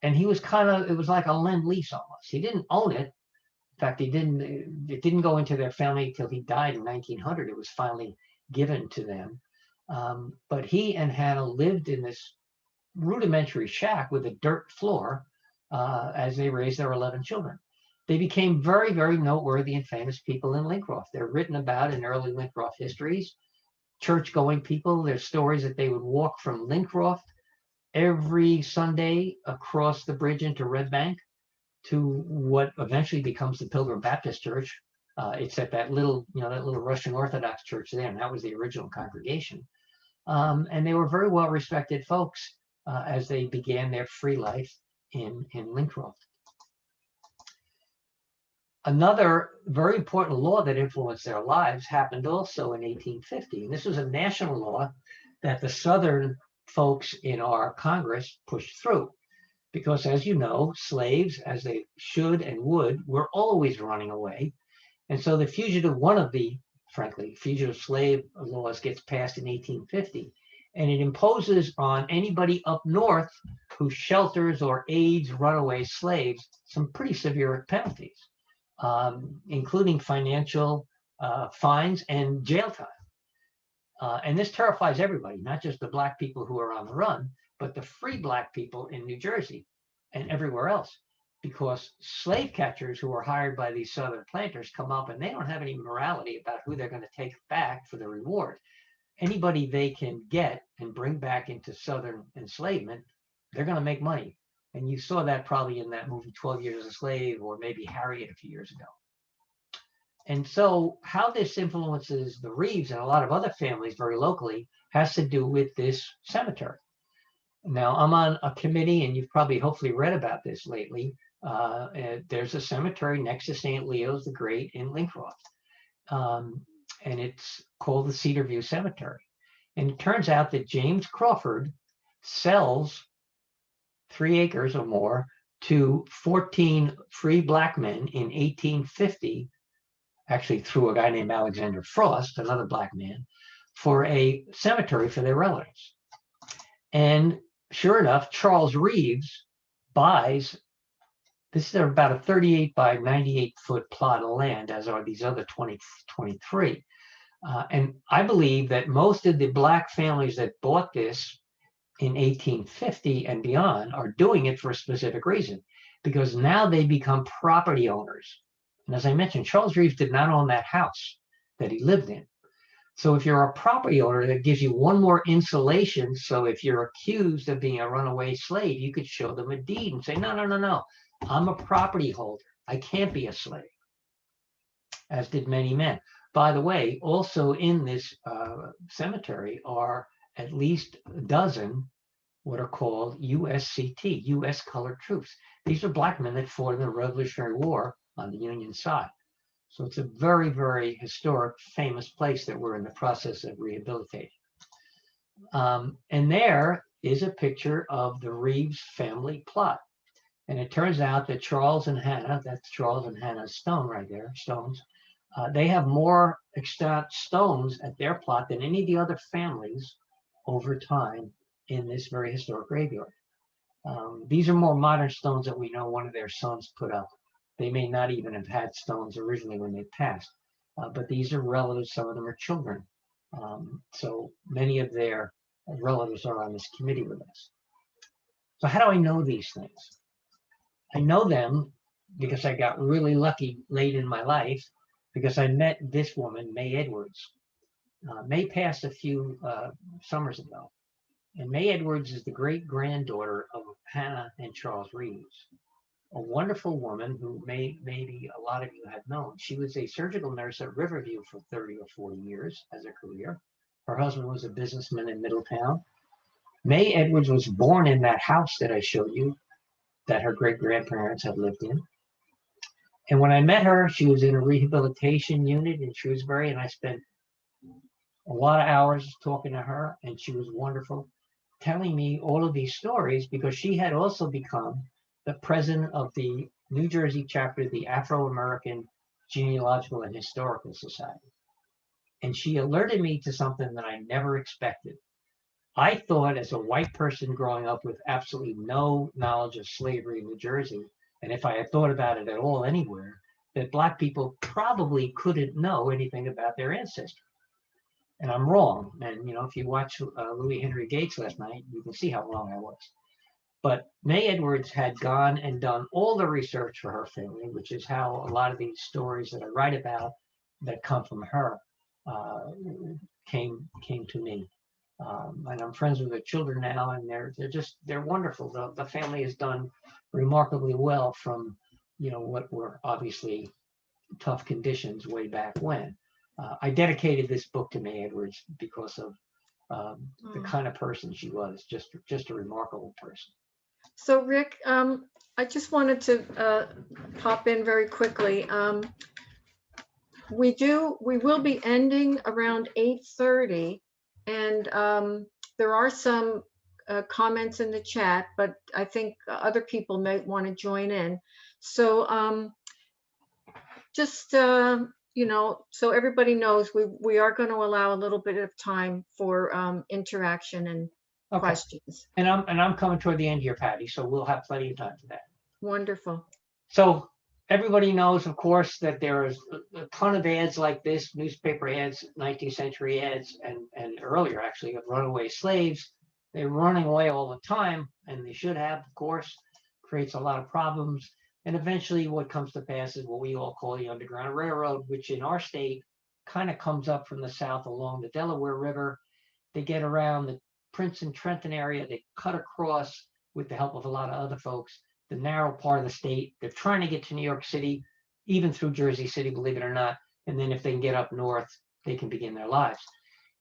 And he was it was like a lend-lease almost. He didn't own it. In fact, it didn't go into their family until he died in 1900. It was finally given to them. But he and Hannah lived in this rudimentary shack with a dirt floor as they raised their 11 children. They became very, very noteworthy and famous people in Lincroft. They're written about in early Lincroft histories. Church-going people, there's stories that they would walk from Lincroft every Sunday across the bridge into Red Bank to what eventually becomes the Pilgrim Baptist Church. It's at that little Russian Orthodox church there, and that was the original congregation. And they were very well respected folks as they began their free life in Lincroft. Another very important law that influenced their lives happened also in 1850. And this was a national law that the Southern folks in our Congress pushed through. because as you know, slaves, as they should and would, were always running away. And so the fugitive slave laws gets passed in 1850, and it imposes on anybody up north who shelters or aids runaway slaves some pretty severe penalties, including financial fines and jail time. And this terrifies everybody, not just the Black people who are on the run, but the free Black people in New Jersey and everywhere else, because slave catchers who are hired by these Southern planters come up and they don't have any morality about who they're going to take back for the reward. Anybody they can get and bring back into Southern enslavement, they're going to make money. And you saw that probably in that movie 12 Years a Slave, or maybe Harriet a few years ago. And so how this influences the Reeves and a lot of other families very locally has to do with this cemetery. Now, I'm on a committee, and you've probably hopefully read about this lately. There's a cemetery next to St. Leo's the Great in Lincroft, and it's called the Cedarview Cemetery. And it turns out that James Crawford sells 3 acres or more to 14 free Black men in 1850, actually through a guy named Alexander Frost, another Black man, for a cemetery for their relatives. And sure enough, Charles Reeves buys, this is about a 38 by 98 foot plot of land, as are these other 23. And I believe that most of the Black families that bought this in 1850 and beyond are doing it for a specific reason, because now they become property owners. And as I mentioned, Charles Reeves did not own that house that he lived in. So if you're a property owner, that gives you one more insulation. So if you're accused of being a runaway slave, you could show them a deed and say, no, no, no, no, I'm a property holder. I can't be a slave, as did many men. By the way, also in this cemetery are at least a dozen what are called USCT, U.S. Colored Troops. These are Black men that fought in the Revolutionary War on the Union side. So it's a very, very historic, famous place that we're in the process of rehabilitating. And there is a picture of the Reeves family plot. And it turns out that Charles and Hannah, that's Charles and Hannah Stone right there, Stones, they have more extant stones at their plot than any of the other families over time in this very historic graveyard. These are more modern stones that we know one of their sons put up. They may not even have had stones originally when they passed, but these are relatives. Some of them are children. So many of their relatives are on this committee with us. So how do I know these things? I know them because I got really lucky late in my life, because I met this woman, Mae Edwards. Mae passed a few summers ago. And Mae Edwards is the great-granddaughter of Hannah and Charles Reeves, a wonderful woman who maybe a lot of you have known. She was a surgical nurse at Riverview for 30 or 40 years as a career. Her husband was a businessman in Middletown. Mae Edwards was born in that house that I showed you that her great-grandparents had lived in. And when I met her, she was in a rehabilitation unit in Shrewsbury, and I spent a lot of hours talking to her, and she was wonderful, telling me all of these stories, because she had also become the president of the New Jersey chapter of the Afro-American Genealogical and Historical Society. And she alerted me to something that I never expected. I thought, as a white person growing up with absolutely no knowledge of slavery in New Jersey, and if I had thought about it at all anywhere, that Black people probably couldn't know anything about their ancestry. And I'm wrong. And, if you watch Louis Henry Gates last night, you can see how wrong I was. But Mae Edwards had gone and done all the research for her family, which is how a lot of these stories that I write about that come from her came to me. And I'm friends with the children now, and they're wonderful. The family has done remarkably well from, what were obviously tough conditions way back when. I dedicated this book to Mae Edwards because of the kind of person she was, just a remarkable person. So Rick, I just wanted to pop in very quickly. We will be ending around 8:30, and there are some comments in the chat, but I think other people might want to join in. So just, you know, so everybody knows we are going to allow a little bit of time for interaction and Okay. questions. And I'm coming toward the end here, Patty, so we'll have plenty of time for that. Wonderful. So everybody knows, of course, that there is a ton of ads like this, newspaper ads, 19th century ads, and earlier actually, of runaway slaves. They're running away all the time, and they should have, of course. Creates a lot of problems. And eventually what comes to pass is what we all call the Underground Railroad, which in our state kind of comes up from the south along the Delaware River. They get around the Princeton, Trenton area. They cut across with the help of a lot of other folks, the narrow part of the state. They're trying to get to New York City, even through Jersey City, believe it or not. And then if they can get up north, they can begin their lives.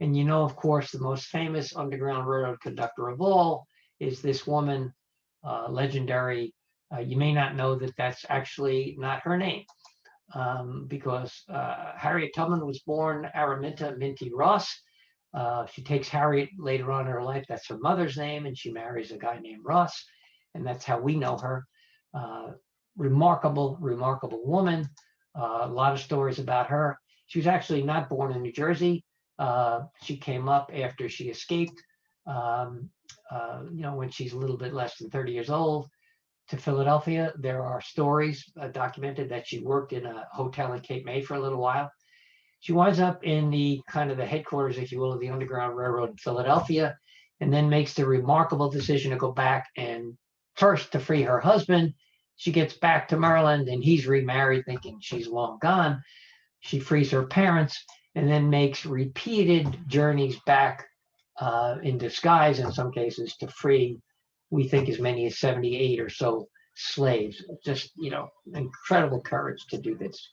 And you know, of course, the most famous Underground Railroad conductor of all is this woman, legendary. You may not know that that's actually not her name, because Harriet Tubman was born Araminta Minty Ross. She takes Harriet later on in her life. That's her mother's name, and she marries a guy named Ross, and that's how we know her. Remarkable, remarkable woman. A lot of stories about her. She was actually not born in New Jersey. She came up after she escaped, you know, when she's a little bit less than 30 years old, to Philadelphia. There are stories documented that she worked in a hotel in Cape May for a little while. She winds up in the kind of the headquarters, if you will, of the Underground Railroad in Philadelphia, and then makes the remarkable decision to go back and first to free her husband. She gets back to Maryland and he's remarried, thinking she's long gone. She frees her parents and then makes repeated journeys back in disguise in some cases to free, we think, as many as 78 or so slaves. Just, you know, incredible courage to do this.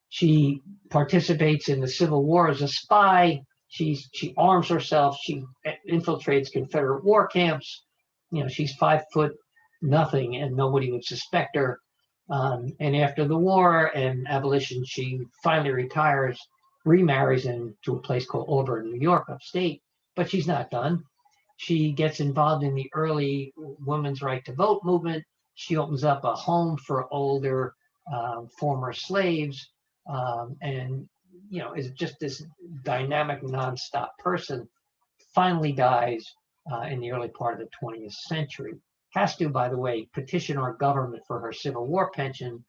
She participates in the Civil War as a spy. She arms herself. She infiltrates Confederate war camps. You know, she's 5'0" and nobody would suspect her. And after the war and abolition, she finally retires, remarries into a place called Auburn, New York, upstate. But she's not done. She gets involved in the early women's right to vote movement. She opens up a home for older former slaves, and you know, is just this dynamic, nonstop person. Finally dies in the early part of the 20th century. Has to, by the way, petition our government for her Civil War pension,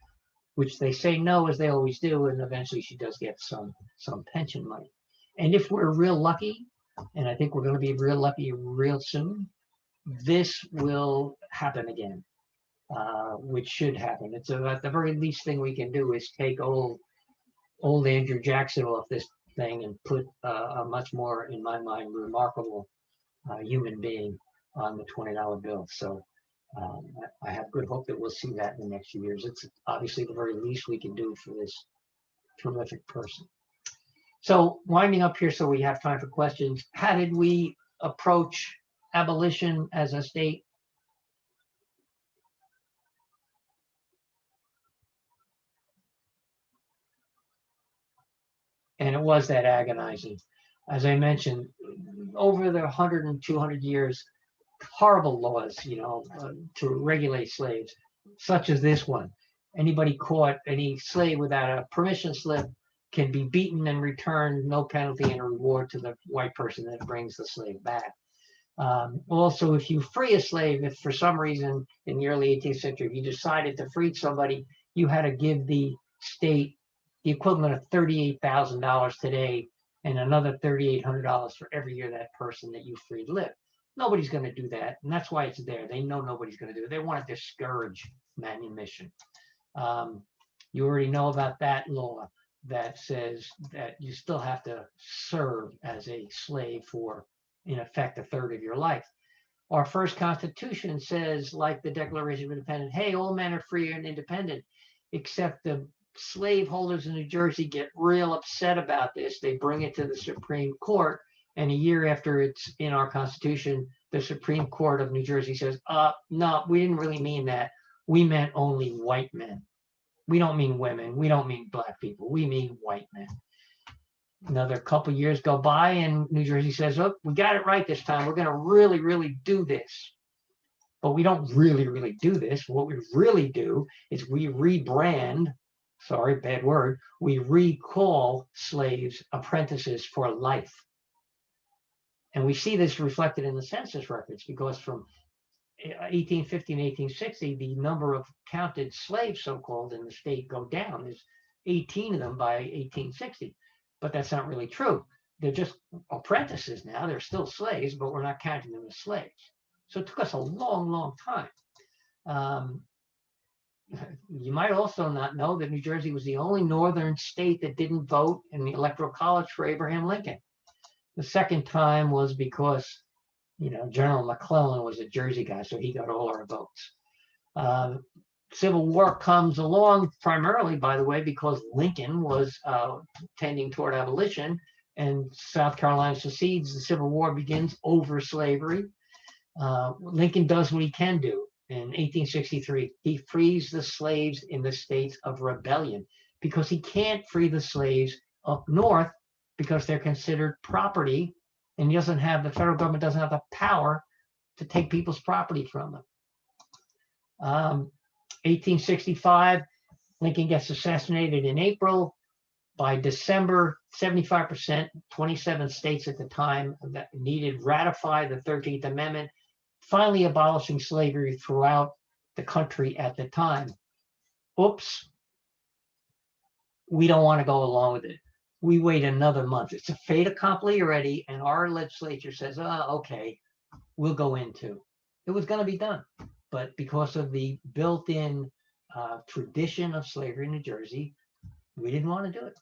which they say no, as they always do, and eventually she does get some pension money. And if we're real lucky, and I think we're going to be real lucky real soon, this will happen again, which should happen. It's about the very least thing we can do is take old Andrew Jackson off this thing and put a much more, in my mind, remarkable human being on the $20 bill. So I have good hope that we'll see that in the next few years. It's obviously the very least we can do for this terrific person. So winding up here so we have time for questions, how did we approach abolition as a state? And it was that agonizing. As I mentioned, over the 100 and 200 years, horrible laws, you know, to regulate slaves, such as this one. Anybody caught, any slave without a permission slip, can be beaten and returned, no penalty and a reward to the white person that brings the slave back. Also, if you free a slave, if for some reason in the early 18th century, if you decided to free somebody, you had to give the state the equivalent of $38,000 today and another $3,800 for every year that person that you freed lived. Nobody's going to do that, and that's why it's there. They know nobody's going to do it. They want to discourage manumission. You already know about that law that says that you still have to serve as a slave for, in effect, a third of your life. Our first Constitution says, like the Declaration of Independence, hey, all men are free and independent, except the slaveholders in New Jersey get real upset about this. They bring it to the Supreme Court, and a year after it's in our Constitution, the Supreme Court of New Jersey says, no, we didn't really mean that. We meant only white men. We don't mean women. We don't mean black people. We mean white men. Another couple years go by and New Jersey says, look, we got it right this time. We're going to really, really do this. But we don't really, really do this. What we really do is we rebrand, sorry, bad word, we recall slaves apprentices for life. And we see this reflected in the census records because from 1850 and 1860, the number of counted slaves, so-called, in the state go down. There's 18 of them by 1860. But that's not really true. They're just apprentices now. They're still slaves, but we're not counting them as slaves. So it took us a long, long time. You might also not know that New Jersey was the only northern state that didn't vote in the Electoral College for Abraham Lincoln. The second time was because, General McClellan was a Jersey guy, so he got all our votes. Civil War comes along primarily, by the way, because Lincoln was tending toward abolition, and South Carolina secedes. The Civil War begins over slavery. Lincoln does what he can do. In 1863, he frees the slaves in the states of rebellion because he can't free the slaves up north because they're considered property, and the federal government doesn't have the power to take people's property from them. 1865, Lincoln gets assassinated in April. By December, 75%, 27 states at the time that needed ratify the 13th Amendment, finally abolishing slavery throughout the country at the time. Oops, we don't want to go along with it. We wait another month. It's a fait accompli already, and our legislature says, oh, okay, we'll go into. It was going to be done, but because of the built-in tradition of slavery in New Jersey, we didn't want to do it.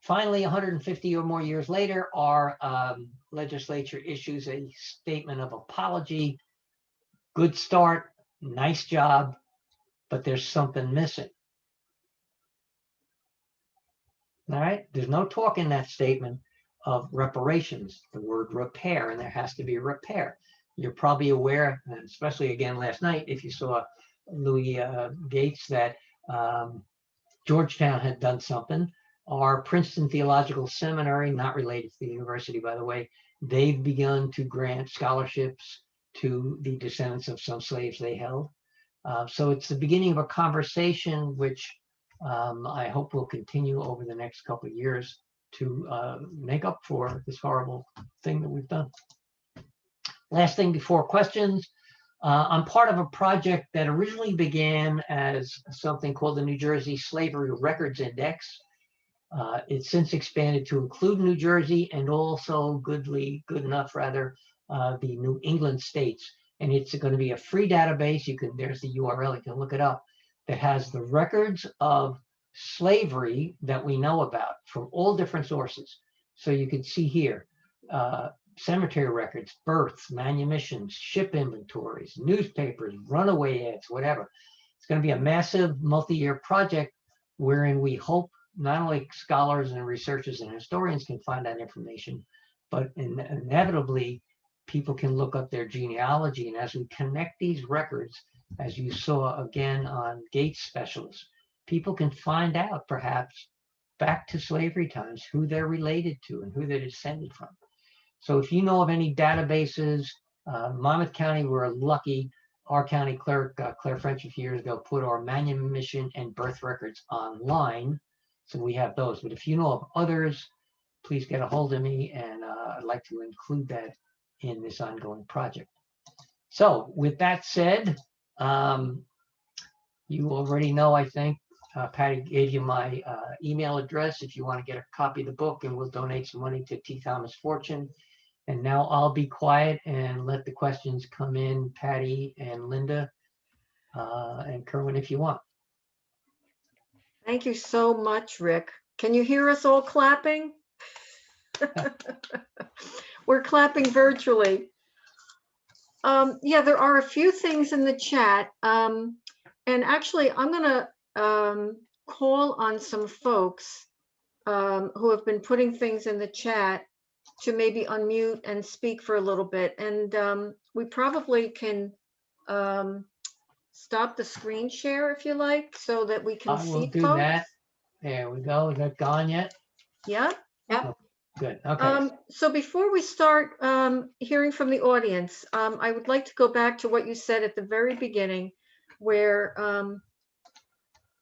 Finally, 150 or more years later, our legislature issues a statement of apology. Good start, nice job, but there's something missing. All right, there's no talk in that statement of reparations, the word repair, and there has to be a repair. You're probably aware, especially again last night, if you saw Louis Gates, that Georgetown had done something. Our Princeton Theological Seminary, not related to the university, by the way, they've begun to grant scholarships to the descendants of some slaves they held. So it's the beginning of a conversation which I hope will continue over the next couple of years to make up for this horrible thing that we've done. Last thing before questions, I'm part of a project that originally began as something called the New Jersey Slavery Records Index. It's since expanded to include New Jersey and also good enough, the New England states. And it's going to be a free database. There's the URL, you can look it up, that has the records of slavery that we know about from all different sources. So you can see here, cemetery records, births, manumissions, ship inventories, newspapers, runaway ads, whatever. It's going to be a massive multi-year project wherein we hope not only scholars and researchers and historians can find that information, but inevitably people can look up their genealogy. And as we connect these records, as you saw again on Gates Specialists, people can find out perhaps back to slavery times who they're related to and who they're descended from. So if you know of any databases, Monmouth County, we're lucky. Our county clerk, Claire French, a few years ago, put our manumission and birth records online. So we have those. But if you know of others, please get a hold of me, and I'd like to include that in this ongoing project. So with that said, you already know, I think, Patty gave you my email address if you want to get a copy of the book, and we'll donate some money to T. Thomas Fortune. And now I'll be quiet and let the questions come in, Patty and Linda and Kerwin, if you want. Thank you so much, Rick. Can you hear us all clapping? We're clapping virtually. Yeah, there are a few things in the chat. And actually, I'm going to call on some folks who have been putting things in the chat to maybe unmute and speak for a little bit. And we probably can stop the screen share if you like, so that we can see folks. I will do that. There we go. Is that gone yet? Yeah. Yeah. Good, okay. So before we start hearing from the audience, I would like to go back to what you said at the very beginning, where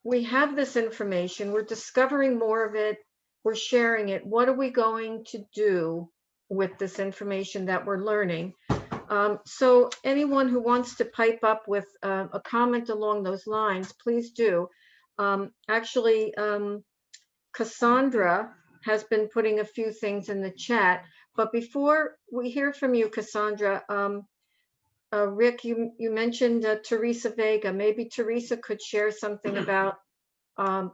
we have this information, we're discovering more of it, we're sharing it. What are we going to do with this information that we're learning? So anyone who wants to pipe up with a comment along those lines, please do. Actually, Cassandra has been putting a few things in the chat, but before we hear from you, Cassandra, Rick, you mentioned Teresa Vega. Maybe Teresa could share something about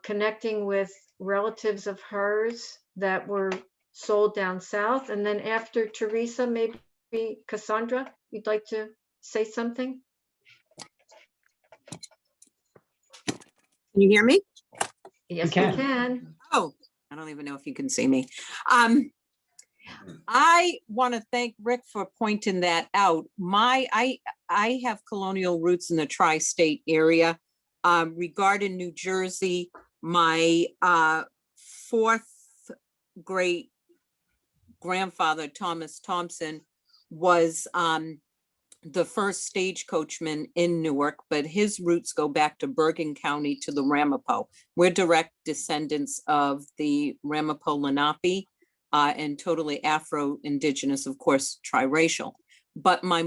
connecting with relatives of hers that were sold down south. And then after Teresa, maybe Cassandra, you'd like to say something? Can you hear me? Yes, we can. can. Oh, I don't even know if you can see me. I want to thank Rick for pointing that out. I have colonial roots in the tri-state area. Regarding New Jersey, my fourth great grandfather, Thomas Thompson, was the first stagecoachman in Newark, but his roots go back to Bergen County to the Ramapo. We're direct descendants of the Ramapo Lenape and totally Afro-Indigenous, of course, triracial. But my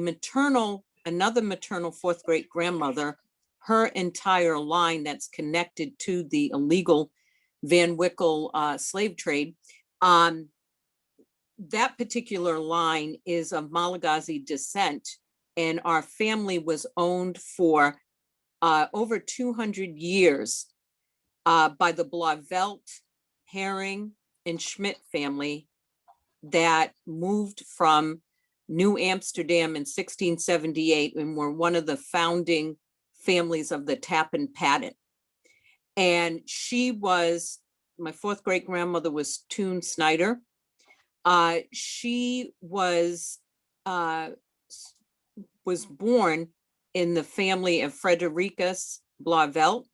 another maternal fourth great grandmother, her entire line that's connected to the illegal Van Wickle slave trade, that particular line is of Malagasy descent, and our family was owned for over 200 years by the Blauvelt, Herring, and Schmidt family that moved from New Amsterdam in 1678 and were one of the founding families of the Tappan Patton. And my fourth great grandmother was Toon Snyder. She was born in the family of Fredericus Blauvelt.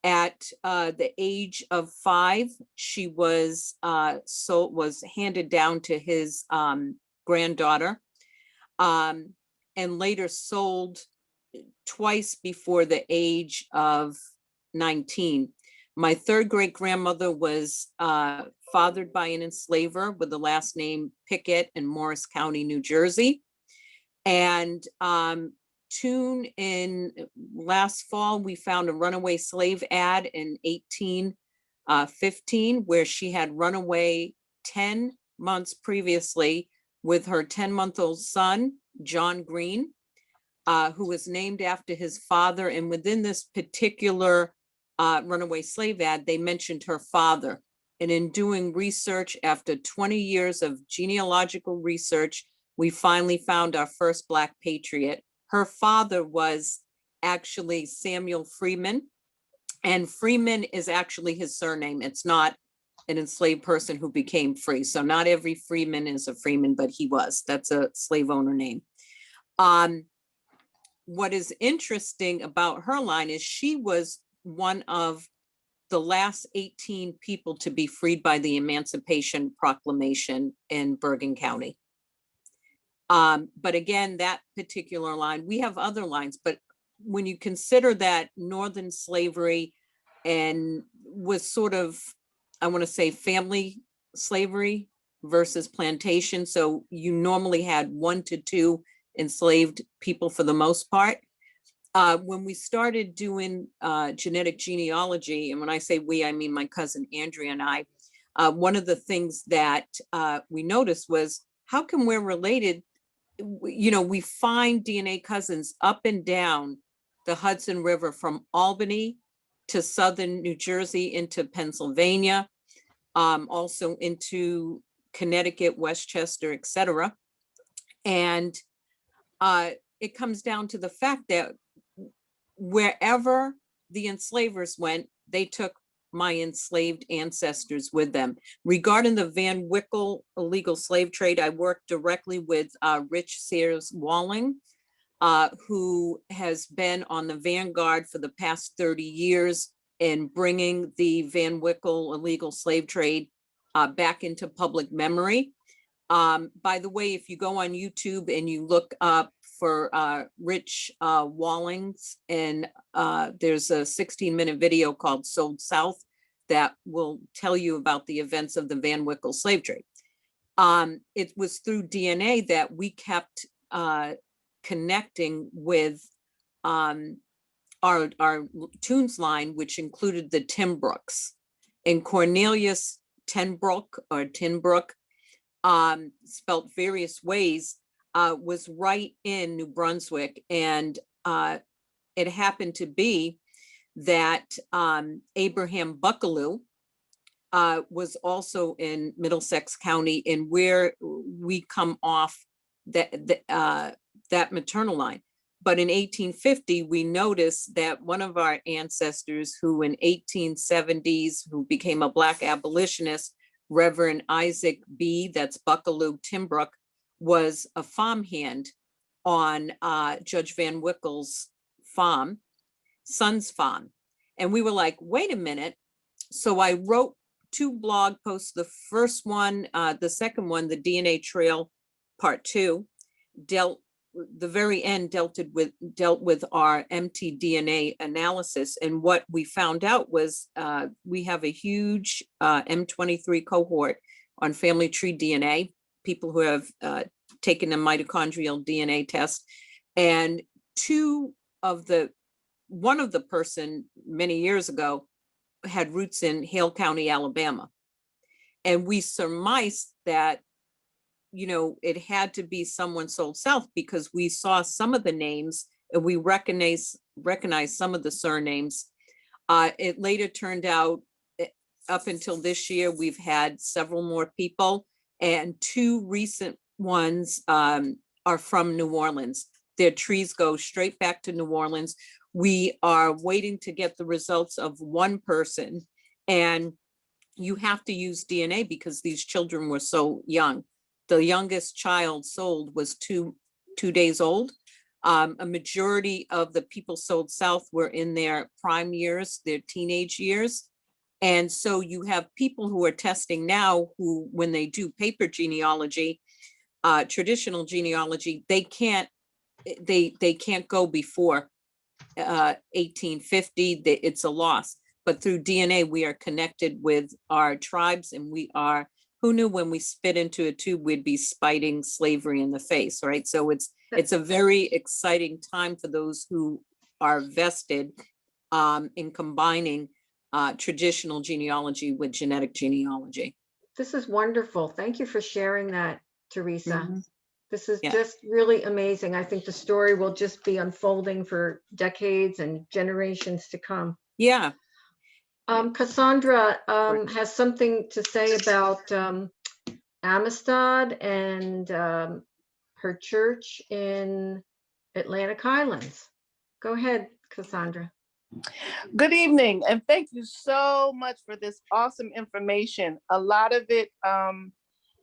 At the age of 5, she was handed down to his granddaughter, and later sold twice before the age of 19. My third great grandmother was fathered by an enslaver with the last name Pickett in Morris County, New Jersey. And Toon, in last fall, we found a runaway slave ad in 1815 where she had run away 10 months previously with her 10-month-old son, John Green, who was named after his father. And within this particular runaway slave ad, they mentioned her father. And in doing research, after 20 years of genealogical research, we finally found our first Black patriot. Her father was actually Samuel Freeman, and Freeman is actually his surname. It's not an enslaved person who became free. So not every Freeman is a Freeman, but he was. That's a slave owner name. What is interesting about her line is she was one of the last 18 people to be freed by the Emancipation Proclamation in Bergen County. But again, that particular line, we have other lines, but when you consider that Northern slavery and was sort of, I want to say, family slavery versus plantation. So you normally had 1 to 2 enslaved people for the most part. When we started doing genetic genealogy, and when I say we, I mean my cousin Andrea and I, one of the things that we noticed was, how come we're related? You know, we find DNA cousins up and down the Hudson River from Albany to southern New Jersey into Pennsylvania, also into Connecticut, Westchester, etc. And it comes down to the fact that wherever the enslavers went, they took my enslaved ancestors with them. Regarding the Van Wickle illegal slave trade, I worked directly with Rich Sears Walling, who has been on the vanguard for the past 30 years in bringing the Van Wickle illegal slave trade back into public memory. By the way, if you go on YouTube and you look up for Rich Wallings, and there's a 16-minute video called Sold South that will tell you about the events of the Van Wickle slave trade. It was through DNA that we kept connecting with our tunes line, which included the Timbrooks. And Cornelius Tenbrook or Tinbrook, spelt various ways, was right in New Brunswick. And it happened to be that Abraham Buckaloo was also in Middlesex County, and where we come off that maternal line. But in 1850, we noticed that one of our ancestors who in 1870s, who became a Black abolitionist, Reverend Isaac B., that's Buckaloo Timbrook, was a farmhand on Judge Van Wickle's farm, son's farm. And we were like, wait a minute. So I wrote 2 blog posts. The first one, the second one, the DNA Trail Part 2, the very end dealt with our mtDNA analysis. And what we found out was we have a huge M23 cohort on family tree DNA, people who have taken a mitochondrial DNA test. And one of the person many years ago had roots in Hale County, Alabama. And we surmised that, you know, it had to be someone sold south because we saw some of the names and we recognized some of the surnames. It later turned out, up until this year, we've had several more people, and 2 recent ones are from New Orleans. Their trees go straight back to New Orleans. We are waiting to get the results of one person, and you have to use DNA because these children were so young. The youngest child sold was two days old. A majority of the people sold south were in their prime years, their teenage years. And so you have people who are testing now who, when they do paper genealogy, traditional genealogy, they can't go before 1850. It's a loss. But through DNA, we are connected with our tribes, and we are, who knew when we spit into a tube, we'd be spiting slavery in the face, right? So it's a very exciting time for those who are vested in combining traditional genealogy with genetic genealogy. This is wonderful. Thank you for sharing that, Teresa. Mm-hmm. This is just really amazing. I think the story will just be unfolding for decades and generations to come. Yeah. Cassandra has something to say about Amistad and her church in Atlantic Highlands. Go ahead, Cassandra. Good evening, and thank you so much for this awesome information. A lot of it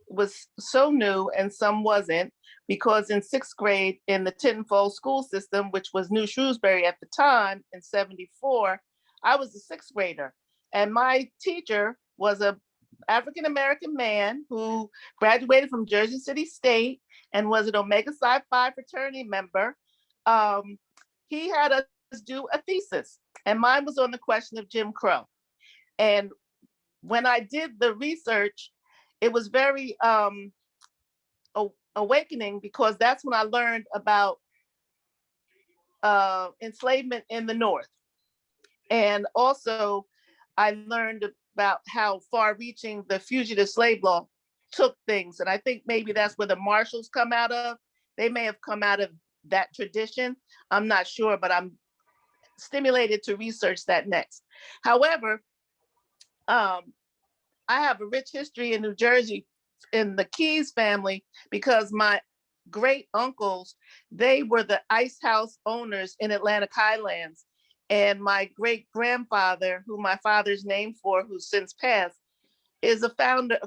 was so new and some wasn't, because in 6th grade in the Tenfold school system, which was New Shrewsbury at the time in '74, I was a 6th grader, and my teacher was a African-American man who graduated from Jersey City State and was an Omega Psi Phi fraternity member. He had us do a thesis, and mine was on the question of Jim Crow. And when I did the research, it was very awakening, because that's when I learned about enslavement in the North. And also I learned about how far-reaching the fugitive slave law took things. And I think maybe that's where the Marshals come out of. They may have come out of that tradition. I'm not sure, but I'm stimulated to research that next. However, I have a rich history in New Jersey in the Keys family, because my great uncles, they were the ice house owners in Atlantic Highlands. And my great grandfather, who my father's named for, who's since passed, is a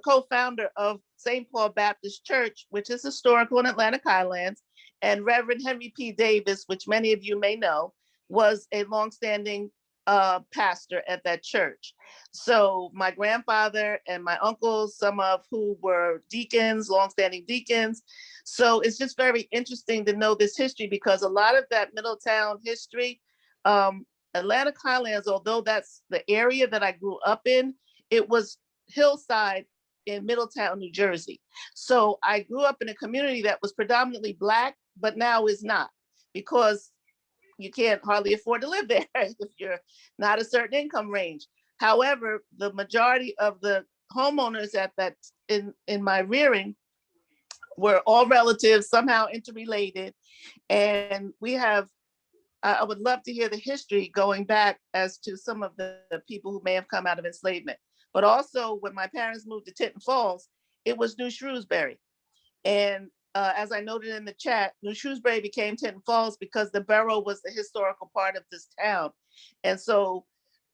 co-founder of St. Paul Baptist Church, which is historical in Atlantic Highlands. And Reverend Henry P. Davis, which many of you may know, was a longstanding pastor at that church. So my grandfather and my uncles, some of who were deacons, longstanding deacons. So it's just very interesting to know this history, because a lot of that Middletown history, Atlantic Highlands, although that's the area that I grew up in, it was hillside in Middletown, New Jersey. So I grew up in a community that was predominantly Black, but now is not, because you can't hardly afford to live there if you're not a certain income range. However, the majority of the homeowners at that in my rearing were all relatives, somehow interrelated. And we have, I would love to hear the history going back as to some of the people who may have come out of enslavement. But also when my parents moved to Tinton Falls, it was New Shrewsbury. And as I noted in the chat, New Shrewsbury became Tinton Falls because the borough was the historical part of this town. And so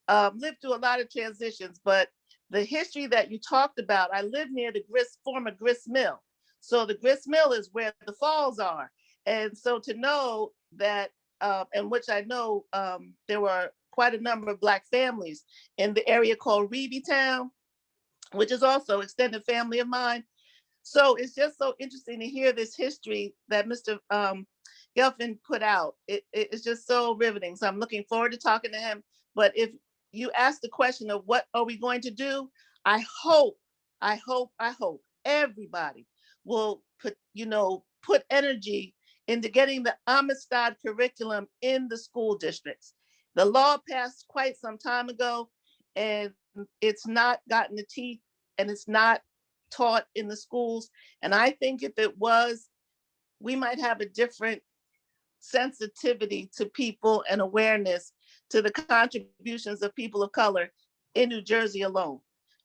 lived through a lot of transitions, but the history that you talked about, I live near the former grist mill. So the grist mill is where the falls are. And so to know that, and which I know there were quite a number of Black families in the area called Reevytown, which is also extended family of mine. So it's just so interesting to hear this history that Mr. Geffken put out. It's just so riveting. So I'm looking forward to talking to him. But if you ask the question of what are we going to do, I hope everybody will put energy into getting the Amistad curriculum in the school districts. The law passed quite some time ago, and it's not gotten the teeth, and it's not taught in the schools. And I think if it was, we might have a different sensitivity to people and awareness to the contributions of people of color in New Jersey alone,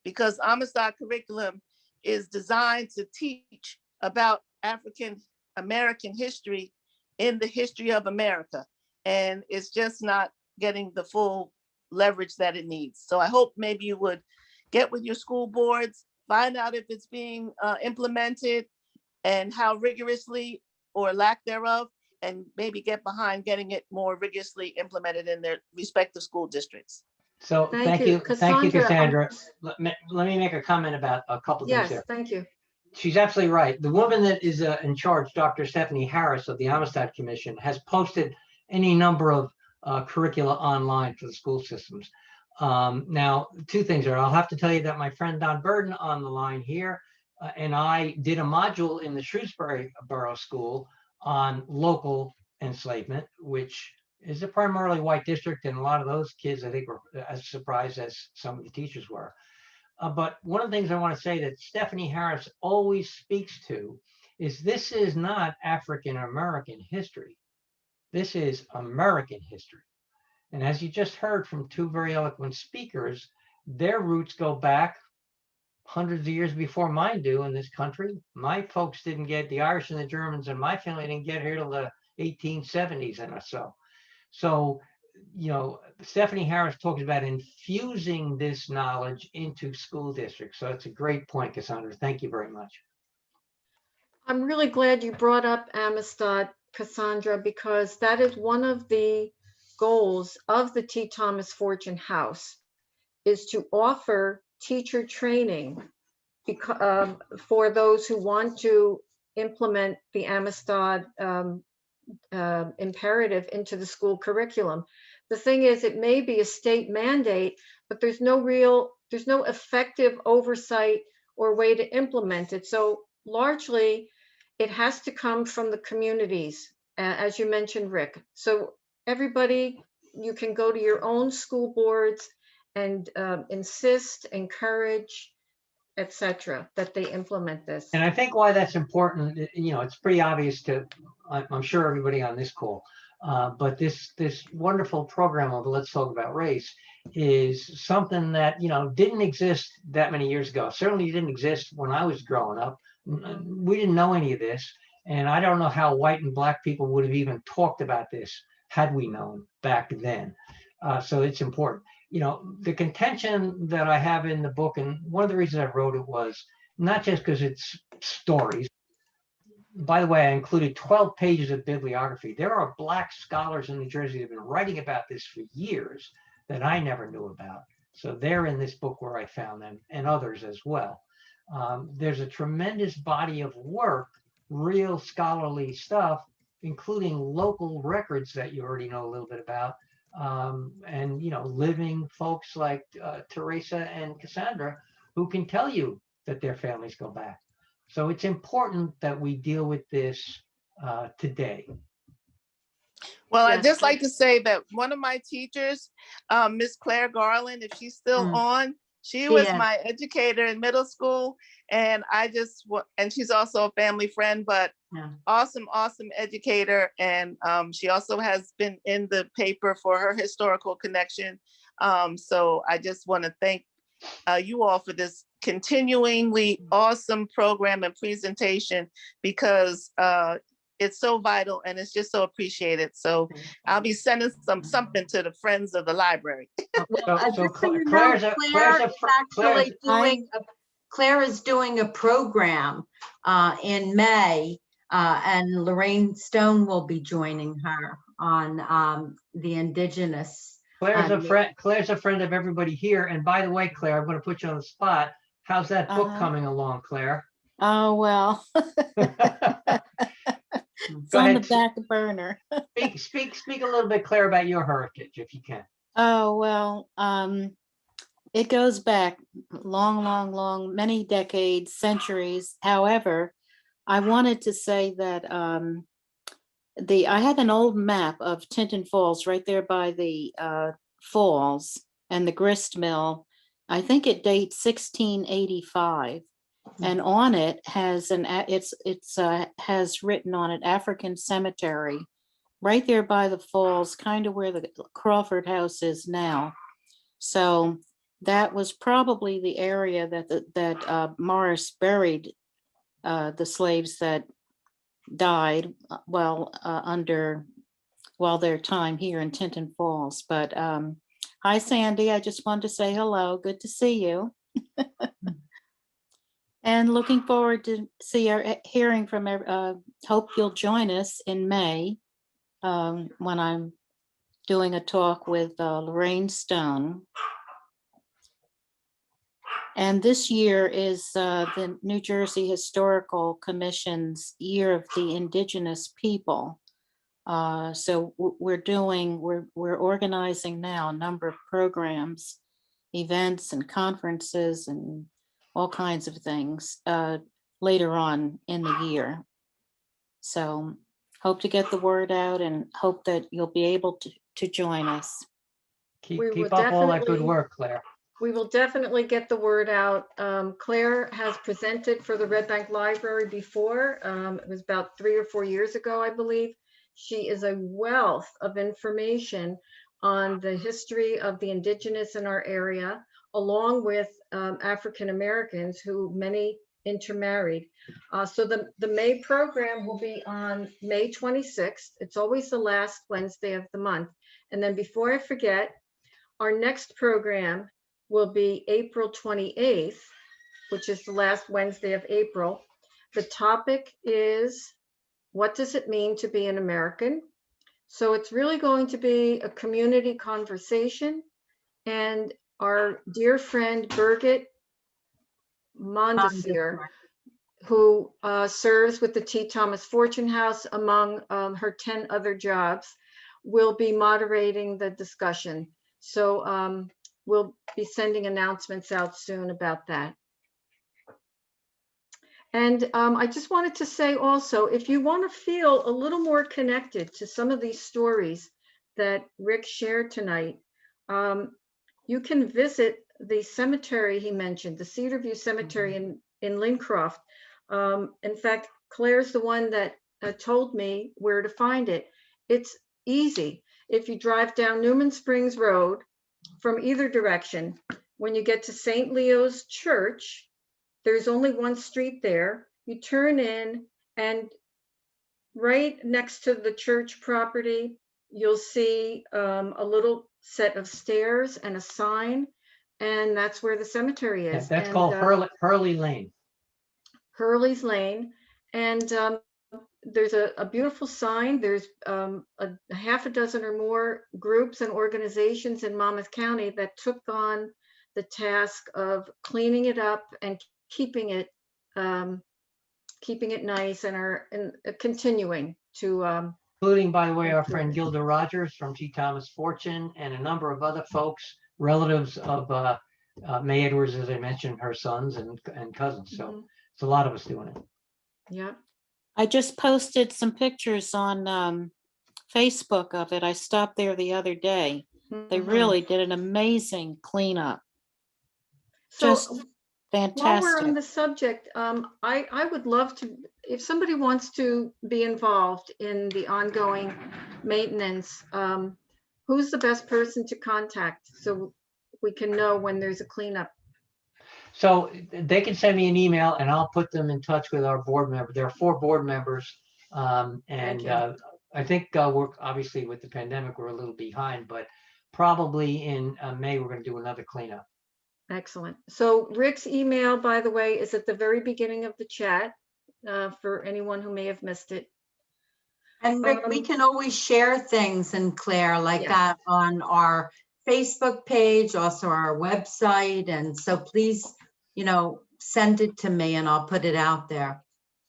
because Amistad curriculum is designed to teach about African American history in the history of America. And it's just not getting the full leverage that it needs. So I hope maybe you would get with your school boards, find out if it's being implemented and how rigorously or lack thereof, and maybe get behind getting it more rigorously implemented in their respective school districts. So thank you, Cassandra. I'm- Let me make a comment about a couple things Yes, there. thank you. She's absolutely right. The woman that is in charge, Dr. Stephanie Harris of the Amistad Commission, has posted any number of curricula online for the school systems. Now, two things are, I'll have to tell you that my friend Don Burden on the line here and I did a module in the Shrewsbury Borough School on local enslavement, which is a primarily white district, and a lot of those kids, I think, were as surprised as some of the teachers were. But one of the things I want to say that Stephanie Harris always speaks to is this is not African American history. This is American history. And as you just heard from two very eloquent speakers, their roots go back hundreds of years before mine do in this country. My folks didn't get, the Irish and the Germans and my family didn't get here till the 1870s and so. So, Stephanie Harris talks about infusing this knowledge into school districts. So it's a great point, Cassandra. Thank you very much. I'm really glad you brought up Amistad, Cassandra, because that is one of the goals of the T. Thomas Fortune House, is to offer teacher training for those who want to implement the Amistad imperative into the school curriculum. The thing is, it may be a state mandate, but there's no effective oversight or way to implement it. So largely, it has to come from the communities, as you mentioned, Rick. So everybody, you can go to your own school boards and insist, encourage, etc., that they implement this. And I think why that's important, it's pretty obvious to, I'm sure everybody on this call, but this wonderful program of Let's Talk About Race is something that, didn't exist that many years ago. Certainly didn't exist when I was growing up. We didn't know any of this. And I don't know how white and Black people would have even talked about this had we known back then. So it's important. The contention that I have in the book, and one of the reasons I wrote it was not just because it's stories. By the way, I included 12 pages of bibliography. There are Black scholars in New Jersey that have been writing about this for years. that I never knew about. So they're in this book where I found them, and others as well. There's a tremendous body of work, real scholarly stuff, including local records that you already know a little bit about, and living folks like Teresa and Cassandra, who can tell you that their families go back. So it's important that we deal with this today. Well, Yes. I'd just like to say that one of my teachers, Miss Claire Garland, if she's still on, she was my educator in middle school. And and she's also a family friend, but awesome educator. And she also has been in the paper for her historical connection. So I just want to thank you all for this continuingly awesome program and presentation, because it's so vital and it's just so appreciated. So I'll be sending something to the friends of the library. Claire is doing a program in May, and Lorraine Stone will be joining her on the Indigenous. Claire's a friend of everybody here. And by the way, Claire, I'm going to put you on the spot. How's that book coming along, Claire? Oh, well. It's on the back burner. Speak a little bit, Claire, about your heritage, if you can. Oh, well, it goes back long, many decades, centuries. However, I wanted to say that I have an old map of Tinton Falls right there by the falls and the grist mill. I think it dates 1685. And on it has has written on it African Cemetery, right there by the falls, kind of where the Crawford House is now. So that was probably the area that Morris buried the slaves that died while their time here in Tinton Falls. But hi, Sandy. I just wanted to say hello. Good to see you. And looking forward to hearing from, hope you'll join us in May when I'm doing a talk with Lorraine Stone. And this year is the New Jersey Historical Commission's Year of the Indigenous People. So we're organizing now a number of programs, events and conferences and all kinds of things later on in the year. So hope to get the word out and hope that you'll be able to join us. Keep up all that good work, Claire. We will definitely get the word out. Claire has presented for the Red Bank Library before. It was about 3 or 4 years ago, I believe. She is a wealth of information on the history of the Indigenous in our area, along with African Americans who many intermarried. So the May program will be on May 26th. It's always the last Wednesday of the month. And then before I forget, our next program will be April 28th, which is the last Wednesday of April. The topic is, what does it mean to be an American? So it's really going to be a community conversation, and our dear friend Birgit Mondesir, who serves with the T. Thomas Fortune House among her 10 other jobs, will be moderating the discussion. So we'll be sending announcements out soon about that. And I just wanted to say also, if you want to feel a little more connected to some of these stories that Rick shared tonight, you can visit the cemetery he mentioned, the Cedarview Cemetery in Lincroft. In fact, Claire's the one that told me where to find it. It's easy. If you drive down Newman Springs Road from either direction, when you get to St. Leo's Church, there's only one street there. You turn in, and right next to the church property, you'll see a little set of stairs and a sign, and that's where the cemetery is. That's called Hurley Lane. Hurley's Lane. And there's a beautiful sign. There's a half a dozen or more groups and organizations in Monmouth County that took on the task of cleaning it up and keeping it nice, and are continuing to Including, by the way, our friend Gilda Rogers from G. Thomas Fortune and a number of other folks, relatives of Mae Edwards, as I mentioned, her sons and cousins. So it's a lot of us doing it. yeah. I just posted some pictures on Facebook of it. I stopped there the other day. They Mhm. really did an amazing cleanup. So Just while we're fantastic. on the subject, I would love to, if somebody wants to be involved in the ongoing maintenance, who's the best person to contact so we can know when there's a cleanup? So they can send me an email and I'll put them in touch with our board member. There are 4 board members. Thank you. I think we're obviously with the pandemic, we're a little behind, but probably in May, we're going to do another cleanup. Excellent. So Rick's email, by the way, is at the very beginning of the chat for anyone who may have missed it. And Rick, we can always share things, and Claire, like Yes. that on our Facebook page, also our website. And so please, send it to me and I'll put it out there.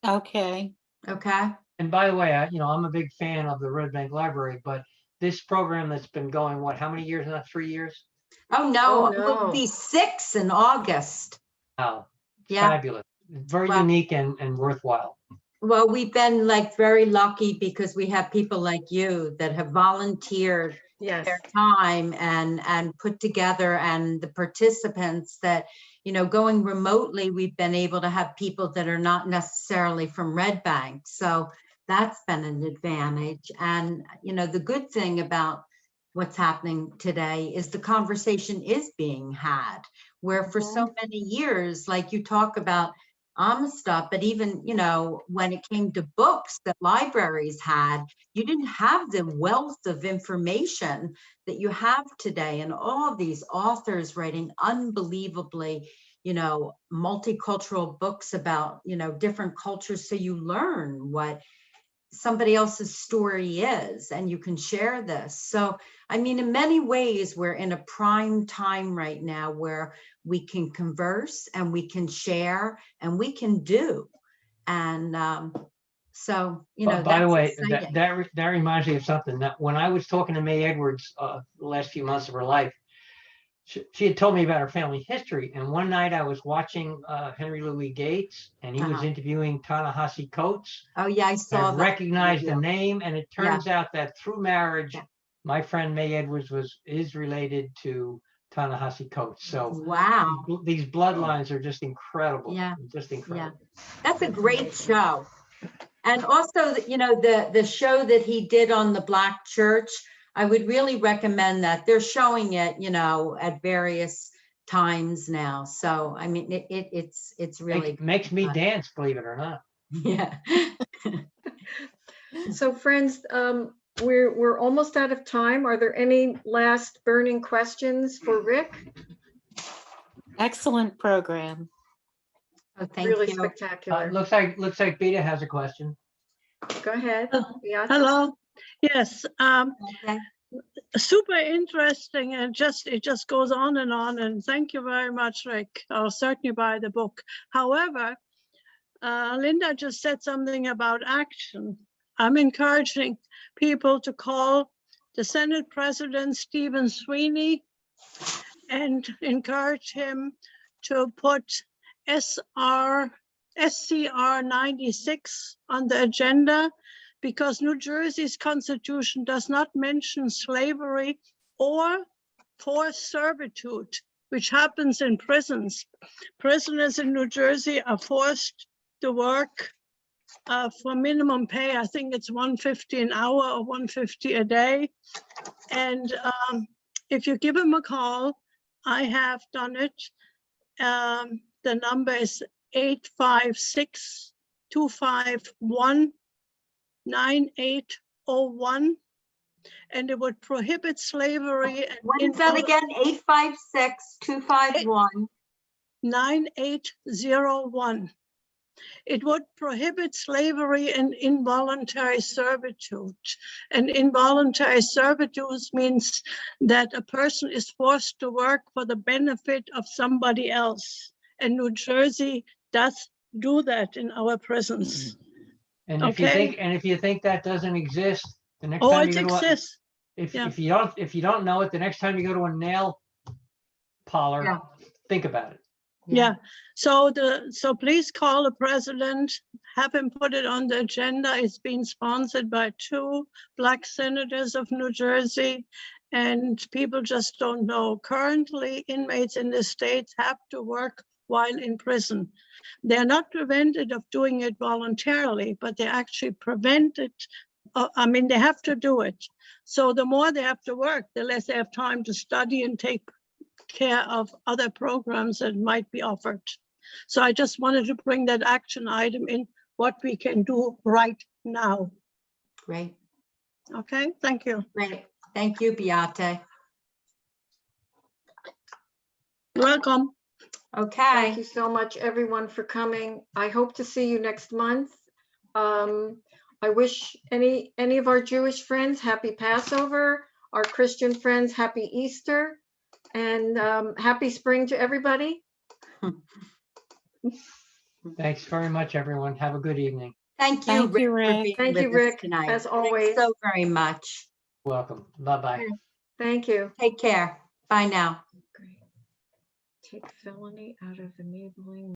Okay. Okay. And by the way, I'm a big fan of the Red Bank Library, but this program that's been going, how many years now? 3 years? Oh, no, Oh, it will no. be 6 in August. Wow. Yeah. Fabulous. Very Wow. unique and worthwhile. Well, we've been very lucky because we have people like you that have volunteered Yes. their time and put together, and the participants that, going remotely, we've been able to have people that are not necessarily from Red Bank. So that's been an advantage. And, the good thing about what's happening today is the conversation is being had, where for so many years, like you talk about Amistad, but even, when it came to books that libraries had, you didn't have the wealth of information that you have today. And all these authors writing unbelievably, multicultural books about, different cultures. So you learn what somebody else's story is, and you can share this. So, I mean, in many ways, we're in a prime time right now where we can converse and we can share and we can do. And so, By the way, exciting. that reminds me of something that when I was talking to Mae Edwards the last few months of her life, she had told me about her family history. And one night I was watching Henry Louis Gates, and he was interviewing Ta-Nehisi Coates. Oh yeah, I saw that. Recognized the name, and it turns out that through marriage, my friend Mae Edwards is related to Ta-Nehisi Coates. So wow, these bloodlines are just incredible. Yeah. Just incredible. That's a great show. And also, the show that he did on the Black Church, I would really recommend that. They're showing it, at various times now. So, I mean, it's really makes me dance, believe it or not. Yeah. So friends, we're almost out of time. Are there any last burning questions for Rick? Excellent program. Oh, thank Really you. spectacular. Looks like Beta has a question. Go ahead. Beate. Hello. Yes. Okay. Super interesting, and it just goes on. And thank you very much, Rick. I'll certainly buy the book. However, Linda just said something about action. I'm encouraging people to call the Senate President Stephen Sweeney and encourage him to put SCR 96 on the agenda, because New Jersey's constitution does not mention slavery or forced servitude, which happens in prisons. Prisoners in New Jersey are forced to work for minimum pay. I think it's $150 an hour or $150 a day. And if you give him a call, I have done it. The number is 856-251-9801, and it would prohibit slavery. What is that again? 856-251. 9801. It would prohibit slavery and involuntary servitude. And involuntary servitude means that a person is forced to work for the benefit of somebody else. And New Jersey does do that in our prisons. And if you Okay. think, and if you think that doesn't exist, the next Oh, time it you go to, exists. if yeah. if you don't know it, the next time you go to a nail parlor, Yeah. think about it. Yeah, so please call the president, have him put it on the agenda. It's being sponsored by 2 Black senators of New Jersey. And people just don't know. Currently, inmates in the states have to work while in prison. They're not prevented of doing it voluntarily, but they're actually prevented. I mean, they have to do it. So the more they have to work, the less they have time to study and take care of other programs that might be offered. So I just wanted to bring that action item in, what we can do right now. Great, Okay, thank you. great. Thank you, Beate. Welcome. Thank Okay, you so much, everyone, for coming. I hope to see you next month. I wish any of our Jewish friends happy Passover, our Christian friends happy Easter, and happy spring to everybody. Thanks very much, everyone. Have a good evening. thank you, Thank you, Rick, for Rick. being Thank you, with us Rick, tonight. as Thanks always. so very much. Welcome. Bye-bye. Thank you. Take care. Bye now. Great. Take felony out of enabling.